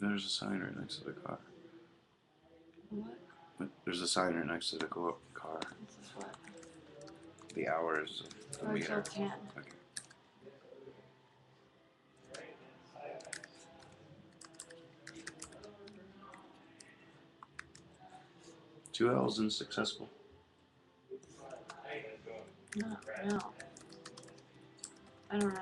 There's a sign right next to the car. What? There's a sign right next to the car. This is what? The hours of the meter. Till 10. Okay. Two L's in successful. No. I don't know.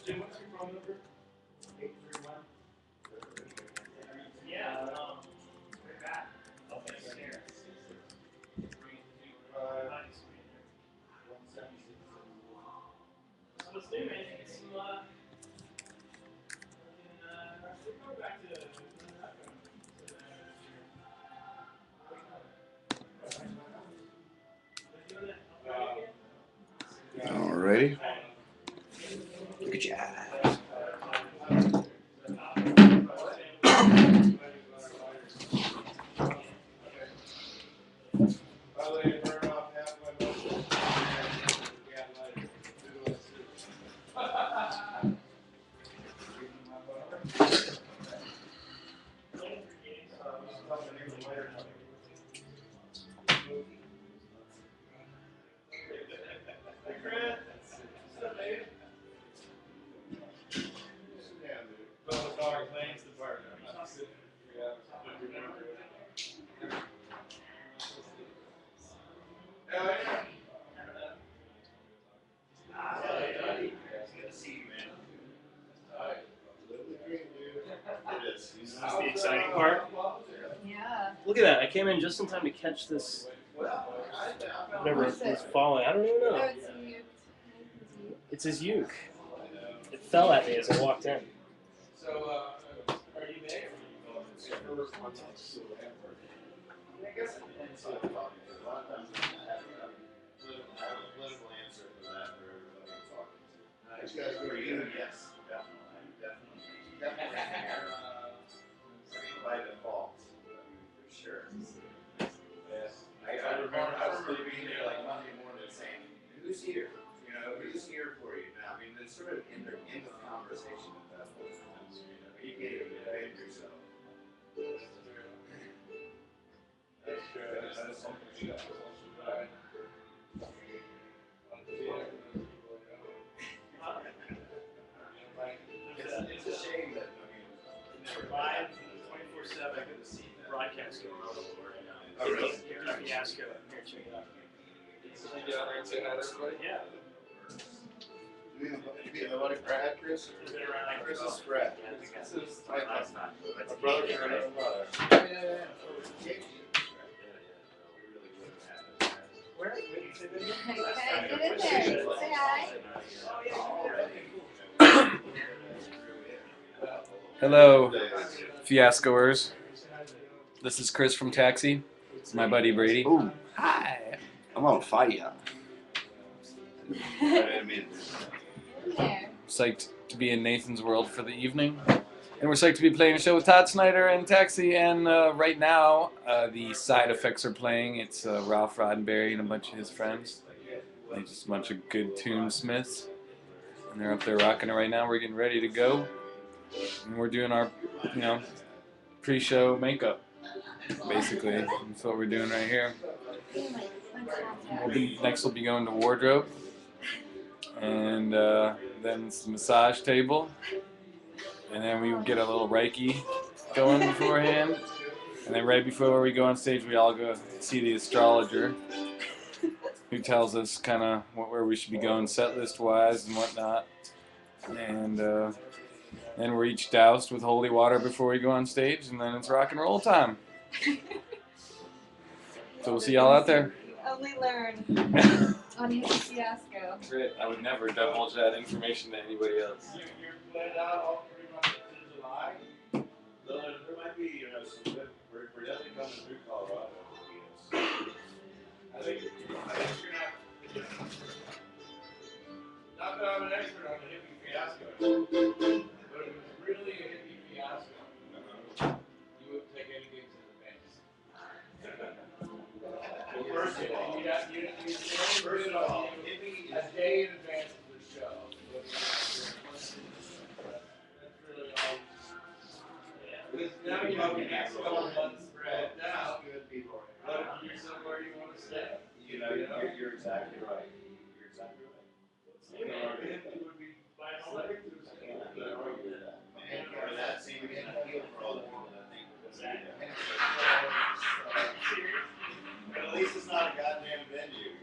Jim, what's your phone number? 831. Yeah, right back. Okay, here. So let's do, man. Get some, go back to Alrighty. Look at ya. This is the exciting part. Yeah. Look at that. I came in just in time to catch this. Whatever was falling. I don't even know. It's his uke. It fell at me as I walked in. So, are you there? I guess it depends on the topic. A lot of times I have a political answer for that for everybody I'm talking to. Which guys for you? Yes, definitely. By default, for sure. I remember being there like Monday morning saying, "Who's here? You know, who's here for you?" Now, I mean, it's sort of in the conversation at that point. You can't even defend yourself. That's true. That's something. It's a shame that get out there and say hi to everybody? Yeah. You mean the buddy Brad, Chris? Chris is Brad. This is My a brother from another mother. Where? Wait, you said that again? Get in there. Say hi. Hello, Fiascoers. This is Chris from Taxi. It's my buddy Brady. Ooh. Hi. I'm on fire. Psyched to be in Nathan's world for the evening. And we're psyched to be playing a show with Todd Snyder and Taxi. And right now, the side effects are playing. It's Ralph Roddenberry and a bunch of his friends. They're just a bunch of good tunesmiths. And they're up there rocking it right now. We're getting ready to go. And we're doing our, pre-show makeup, basically. That's what we're doing right here. Next we'll be going to wardrobe. And then it's the massage table. And then we get a little Reiki going beforehand. And then right before we go on stage, we all go see the astrologer, who tells us kind of where we should be going set list wise and whatnot. And then we're each doused with holy water before we go on stage, and then it's rock and roll time. So we'll see y'all out there. Only learn on Hippy Fiasco. Great. I would never divulge that information to anybody else. You're planned out all pretty much until July. There might be, some good. We're definitely coming through Colorado. I think you're gonna have. Not that I'm an expert on the Hippy Fiasco, but if it was really a Hippy Fiasco, you wouldn't take any gigs in advance. Well, first of all, you first of all, a day in advance of the show. That's really all. Because now you have the next couple months spread out. Good people. Let it be somewhere you want to stay. You're exactly right. You're exactly right. It would be by sledding through some. That seems to be an appeal for all the people that think but at least it's not a goddamn venue,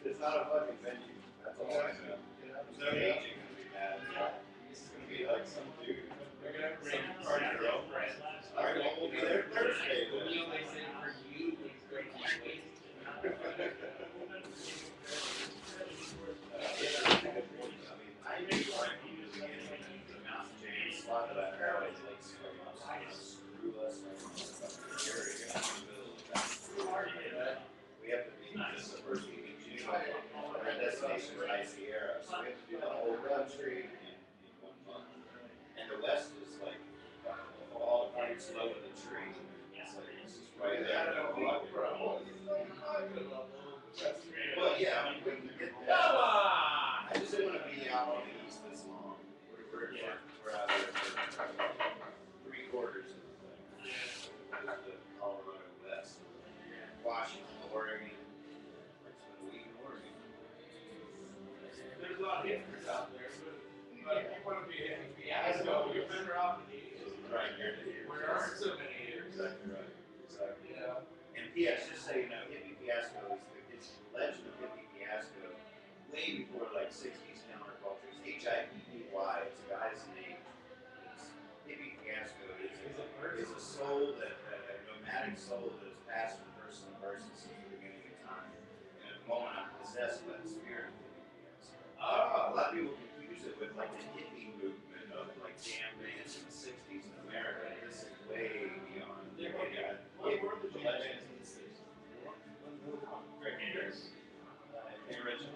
It's not a fucking venue. That's all I know. There's no agent gonna be mad. This is gonna be like some dude. They're gonna bring our girlfriend. All right, well, we'll be there Thursday. Then. You know, they say for you, it's great to wait. I do like using it in the Mountain James spot that I always like screw us. We have to be this the first week in June. Our destination is High Sierra, so we have to do the whole country in 1 month. And the West is like all the fruits low in the tree. It's like it's just right there. Well, yeah, I mean, we can get there. Come on! I just didn't want to be out on the east this long. We're out there for 3 quarters of the Colorado West. Washington, Oregon. It's been a week in Oregon. There's a lot of hipsters out there, but if you want to be a Hippy Fiasco, you're better off in the east. Right here. Where there aren't so many here. Exactly right. Exactly. Yeah. And P.S., just so you know, Hippy Fiasco is the legend of Hippy Fiasco way before like 60s countercultures. Hippy, it's a guy's name. Hippy Fiasco is a soul a nomadic soul that has passed from person to person since the beginning of time. And at the moment I'm possessed by the spirit of Hippy Fiasco. A lot of people confuse it with like the hippie movement of like jam bands in the 60s in America. And this is way beyond. What were the legends in the 60s? The original.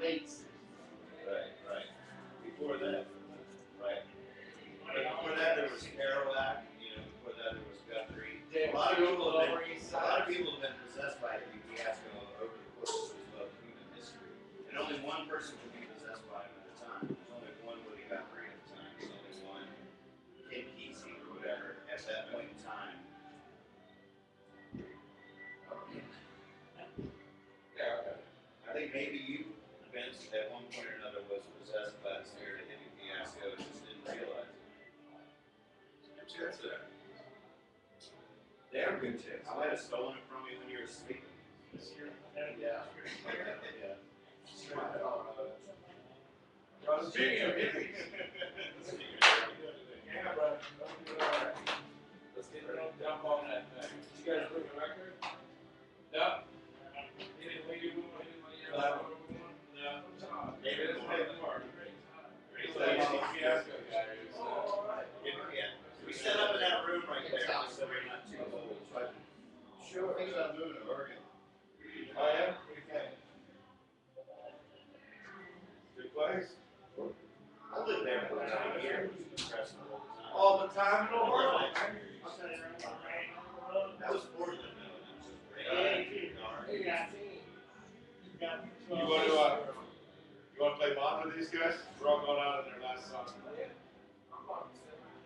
Right. Before that. Right. But before that there was Kerouac, before that there was Guthrie. A lot of people have been possessed by Hippy Fiasco over the course of human history. And only one person can be possessed by him at a time. There's only one Woody Guthrie at a time. There's only one Kid Kesey or whatever at that point in time. I think maybe you, Vince, at one point or another was possessed by the spirit of Hippy Fiasco and just didn't realize it. They have good tip. I might have stolen it from you when you were sleeping. Yeah. Speaking of Hippy. Let's get ready to dump on that thing. You guys bring a record? No. David Hippy Fiasco guy. We set up in that room right there, so we're not too close. Sure. Things about moving to Oregon. Oh yeah? What do you think? Good place? I lived there for 9 years. All the time in Oregon. That was Portland, though. You want to play mod with these guys? We're all going out in their last song.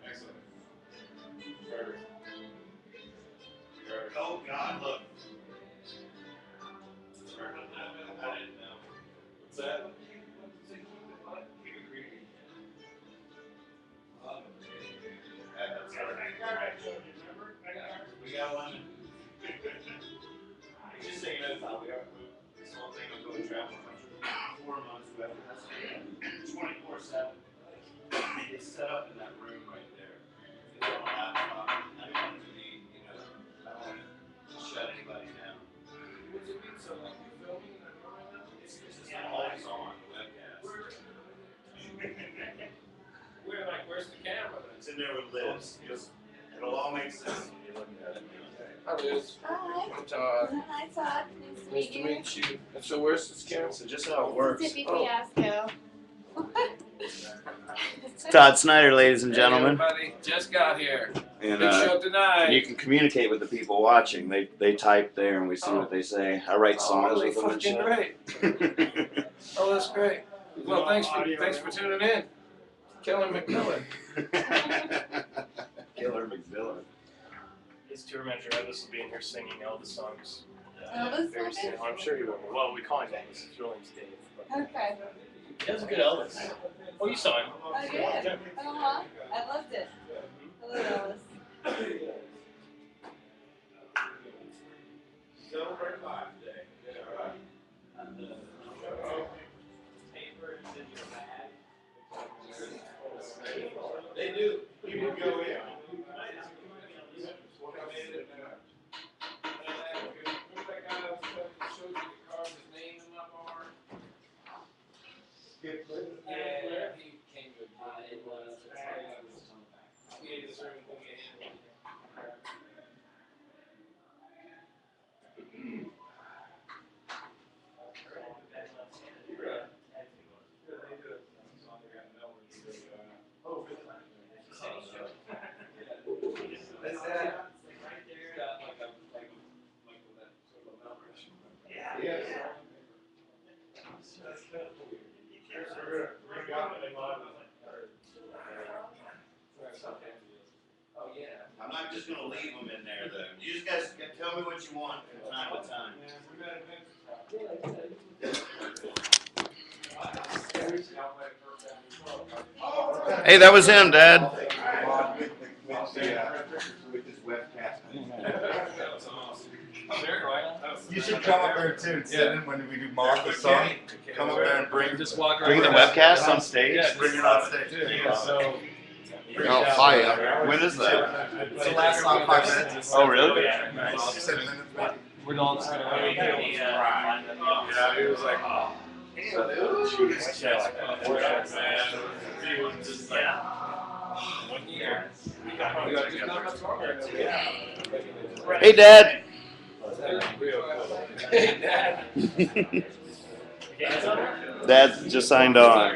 Excellent. Perfect. Oh, God, look. I didn't know. What's that? We got one. Just so you know, Tom, we got this whole thing of going travel country. 4 months, we have this 24/7. It's set up in that room right there. It's on a laptop. I don't want it to be, you know, I don't want to shut anybody down. What's it mean? So, like, you're filming and It's just always on the webcast. Where's the camera? It's in there with Liz. It'll all make sense when you look at it. Hi, Liz. Hi. I'm Todd. Hi, Todd. Nice to meet you. And so, where's this camera? So just how it works. Hippy Fiasco. It's Todd Snyder, ladies and Hey, gentlemen. everybody. Just got here. And, Big show tonight. and you can communicate with the people watching. They type there and we see what they say. I write songs Oh, with them and fucking shit. great. Oh, that's great. Well, thanks for tuning in. Killer McMillan. Killer McMillan. His tour manager Elvis will be in here singing Elvis songs. Elvis Very will be? soon. I'm sure he will. Well, we call him Elvis. His real name's Dave. But Okay. he has a good Elvis. Oh, you saw him. I did. Uh-huh. I loved it. Hello, Elvis. Celebrate life day. Yeah, right. They do. People go in. I'm not just gonna leave them in there though. You just guys tell me what you want from time to time. Hey, that was him, Dad. With this webcast. You should come up there too. Yeah. When we do Martha's song, come up there and bring Just walk Bring the webcast on stage. Yeah, bring it on stage. Yeah, so. Oh, fire. When is that? It's the last song, 5 minutes. Oh, really? Nice. 7 minutes. We're all just gonna Yeah, he was like, oh. One year. We got to do Hey, Dad. Hey, Dad. Dad just signed on.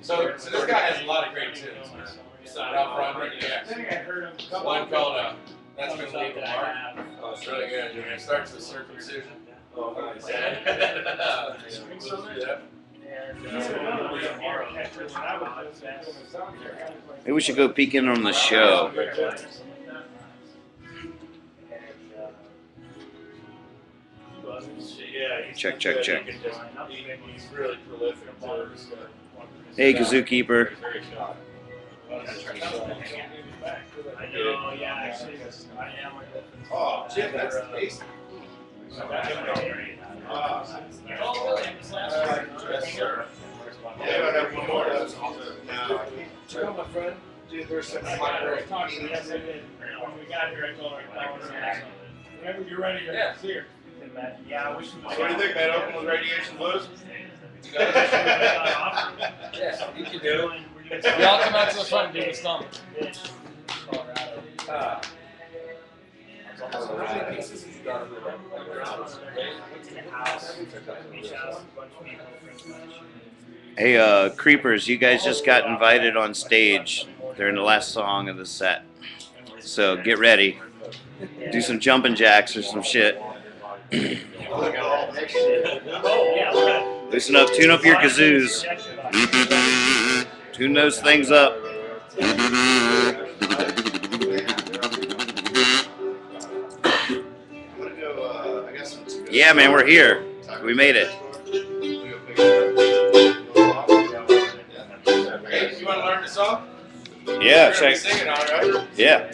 So this guy has a lot of great tunes. Ralph Rodriguez. Yeah. One called That's Gonna Leave a Mark. Oh, it's really good. It starts with circumcision. Oh, nice. Maybe we should go peek in on the show. Check, check, check. He's really prolific. Hey, Kazoo Keeper. I know, yeah, actually, I am. Oh, Jim, that's tasty. Yes, sir. Yeah, I have one more of those. Check out my friend. Dude, there's some When we got here, I told her, whenever you're ready to see her. Yeah, I wish we What do you think, man? Open with Radiation Blues? Yeah, you can do it. We all come out to the front and do the stomp. Hey, Creepers, you guys just got invited on stage during the last song of the set. So get ready. Do some jumping jacks or some shit. Listen up, tune up your kazoos. Tune those things up. Yeah, man, we're here. We made it. Hey, you want to learn the song? Yeah, You're check. sing it, all right? Yeah.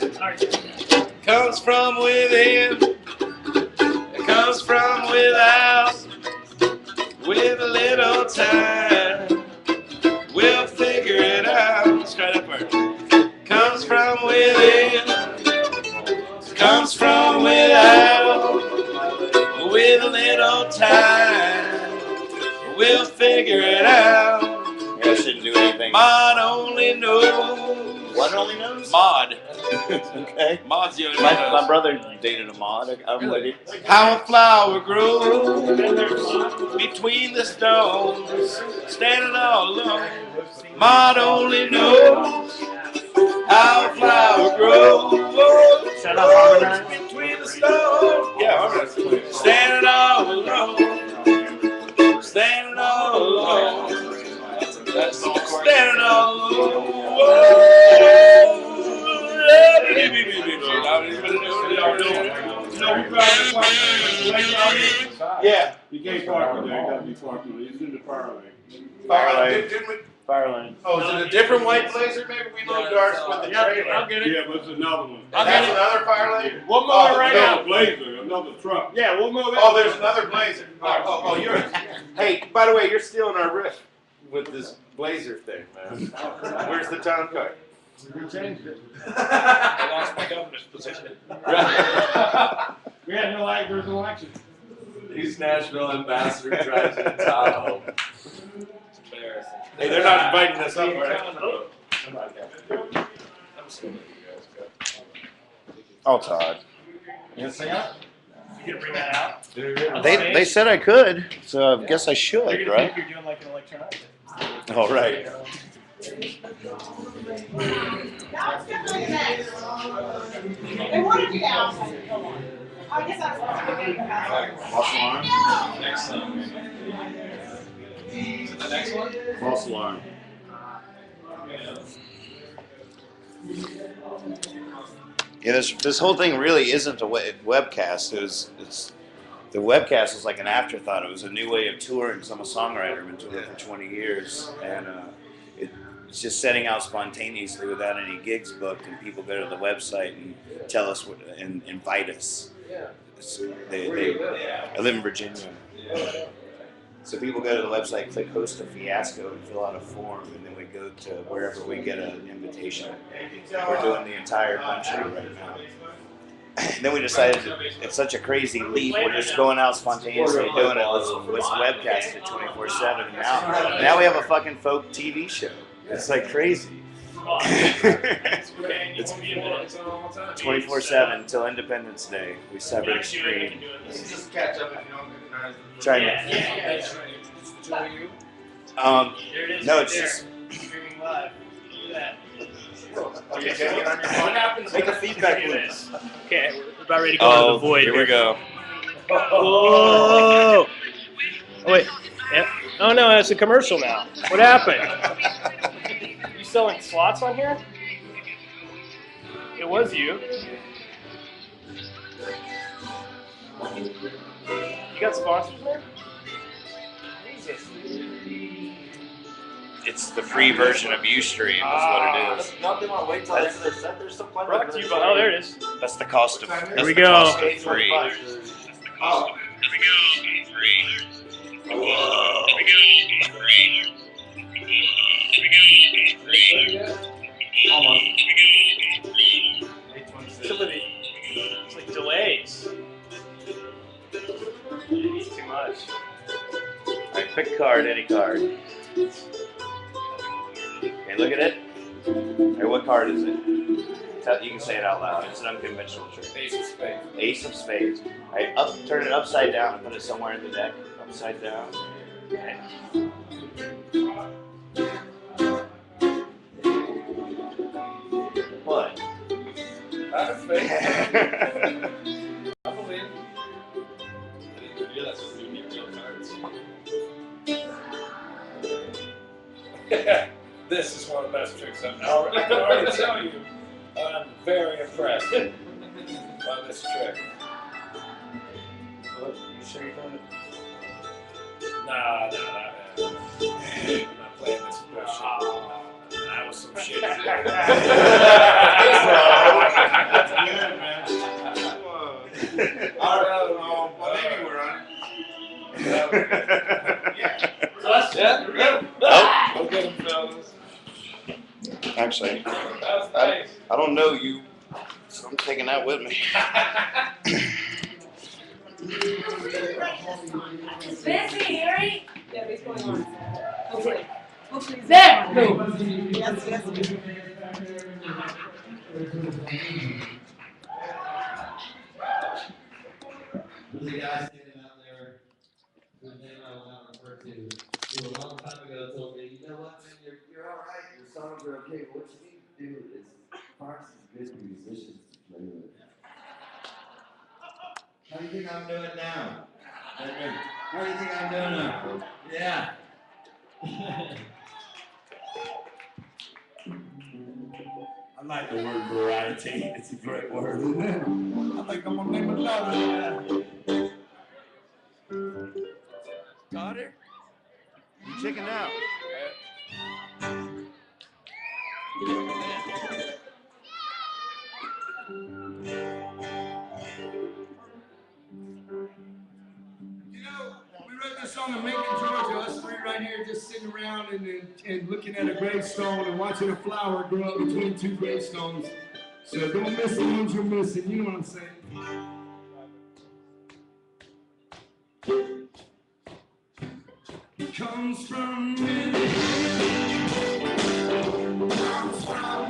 Comes from within, it comes from without. With a little time, we'll figure it out. Let's try that part. Comes from within, comes from without. With a little time, we'll figure it out. Yeah, I shouldn't do anything. Maud only knows. What only knows? Maud. Okay. Maud's the only one who knows. My brother dated a Maud. I'm with you. How a flower grows between the stones, standing all alone. Maud only knows how a flower grows between the stones. Yeah, standing all alone, standing all alone, standing all Yeah. You can't park in there, you gotta be parking, it's in the fire lane. Fire lane. Oh, is it a different white blazer? Maybe we moved ours with the trailer. I'll get it. Yeah, but it's another one. That's another fire lane? We'll move it right now. Blazer, another truck. Yeah, we'll move it. Oh, there's another blazer. Oh, yours. Hey, by the way, you're stealing our riff with this blazer thing, man. Where's the town car? We changed it. I lost my governor's position. We had no there's no action. He's Nashville ambassador drives in Tahoe. It's embarrassing. Hey, they're not inviting us up, right? I'm still with you guys. Oh, Todd. You gonna sing out? You gonna bring that out? They said I could, so I guess I should, They're gonna right? think you're doing like an electronic. All right. They wanted you outside. I guess that's False alarm. Next song. Is it the next one? False alarm. Yeah, this whole thing really isn't a webcast. The webcast was like an afterthought. It was a new way of touring. So I'm a songwriter. I've been touring for 20 years, and it's just setting out spontaneously without any gigs booked. And people go to the website and tell us what and invite us. I live in Virginia. So people go to the website, click host a fiasco, and fill out a form, and then we go to wherever we get an invitation. We're doing the entire country right now. And then we decided it's such a crazy leap. We're just going out spontaneously doing it. Let's webcast it 24/7. Now we have a fucking folk TV show. It's like crazy. It's 24/7 till Independence Day. We separate screen. Just catch up if you don't recognize the Trying to. No, it's just. Streaming live. Look at that. What happens? Make a feedback loop. Okay, we're about ready to go into the void. Here we go. Whoa! Oh wait. Yeah. Oh no, it's a commercial now. What happened? You selling slots on here? It was you. You got sponsors there? Jesus. It's the free version of Ustream is what it is. Don't they want to wait till the end of their set? There's still plenty Brought of to you by, oh, there it is. That's the cost of. Here we go. Cost of free. Oh. Here we go. Free. Whoa. Here we go. Free. Almost. Some of the, it's like delays. It's too much. Alright, pick a card, any card. Okay, look at it. Hey, what card is it? You can say it out loud. It's an unconventional trick. Ace of spades. Ace of spades. Alright, turn it upside down and put it somewhere in the deck. Upside down. Okay. What? Out of spades. I believe. I didn't realize we would need real cards. This is one of the best tricks I've ever. I can already tell you, I'm very impressed by this trick. You sure you're doing it? Nah. I'm not playing this bullshit. That was some shit. That's good, man. I don't know. Well, maybe we're on. Yeah. Go get him, fellas. Actually, That was nice. I don't know you, so I'm taking that with me. Is Bessie Harry? Yeah, he's going on. Hopefully. Hopefully he's There! Yes, yes. There's a guy standing out there whose name I will not refer to, who a long time ago told me, you know what, man, you're all right, your songs are okay, but what you need to do is find some good musicians to play with. How do you think I'm doing now? How do you think I'm doing now? Yeah. I like the word variety. It's a great word, isn't it? I think I'm gonna name another. Carter? You checking out? You know, we wrote this song in Macon, Georgia. Us three right here just sitting around and looking at a gravestone and watching a flower grow up between two gravestones. So don't miss the ones you're missing. You know what I'm saying? It comes from comes from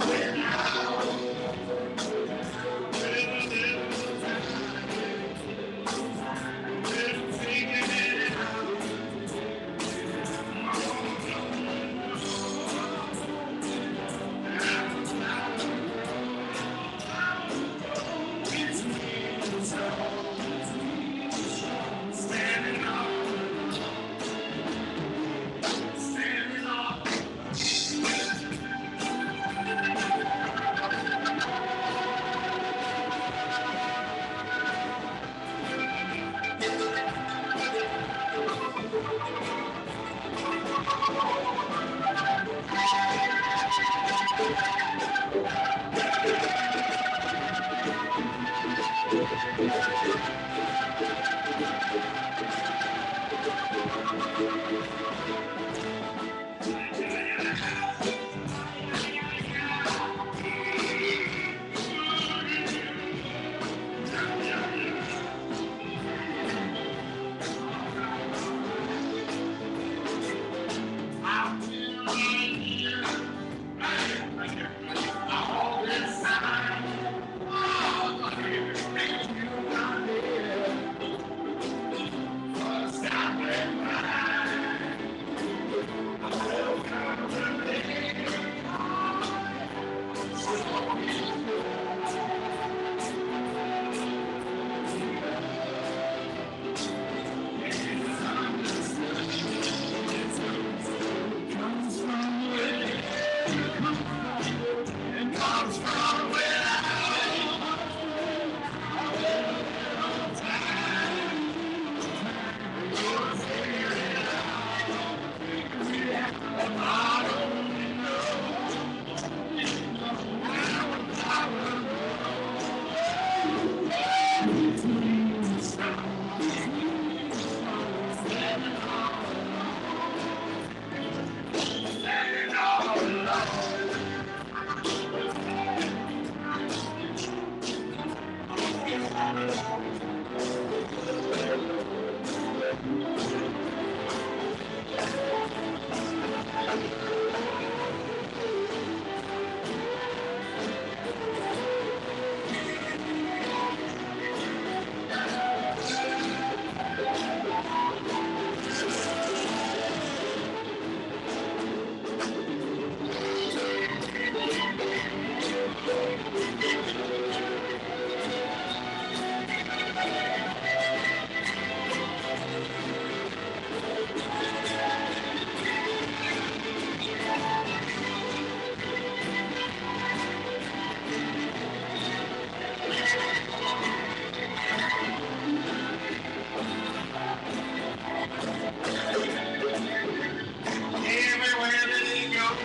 Everywhere that he goes,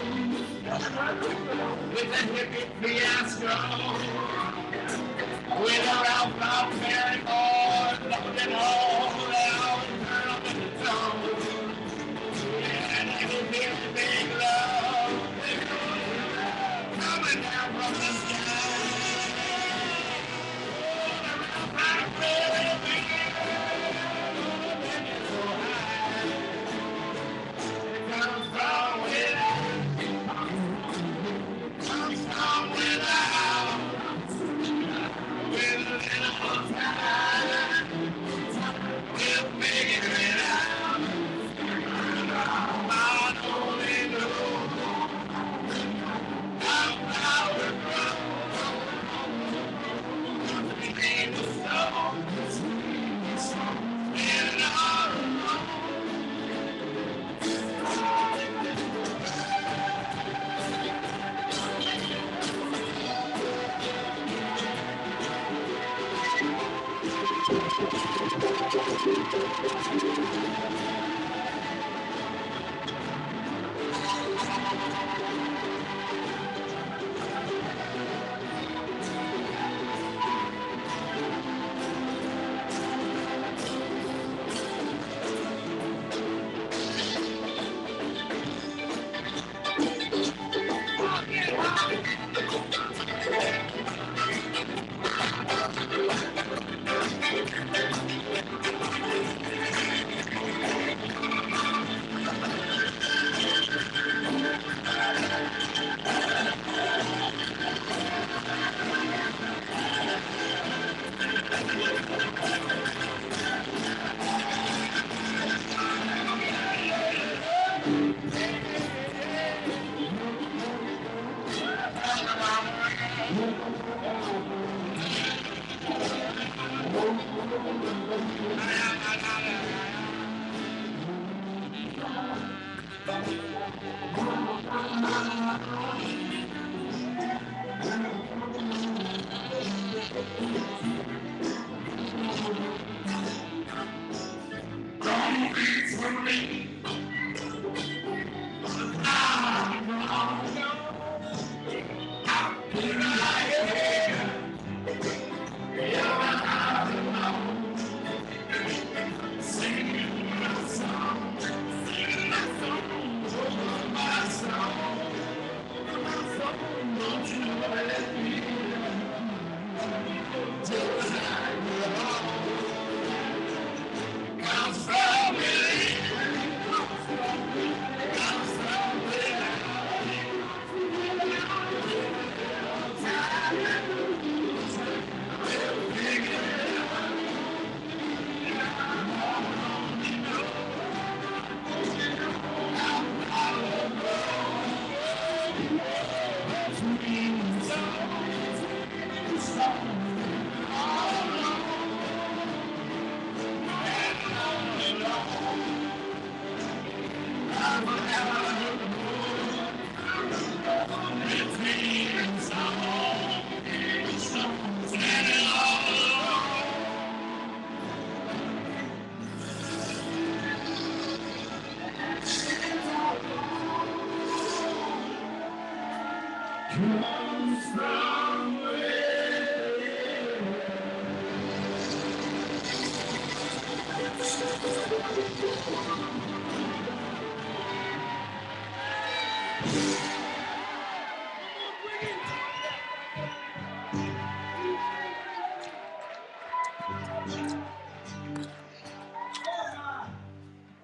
with a hippie fiasco, with a Ralph out Mary boy, looking all out and turn up in the zone. And I can feel the big love coming down from the sky. Oh, the Ralph out Mary big so high. It comes from without, with a little time, we'll figure it out. I only know how to grow between the stones and all alone.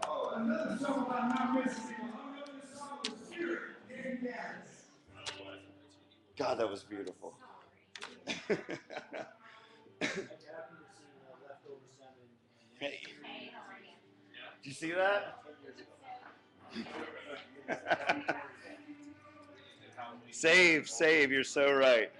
Oh, another song about not missing people. I'm doing this song with Spirit in Dallas. God, that was beautiful. Hey. Did you see that? Save, you're so right.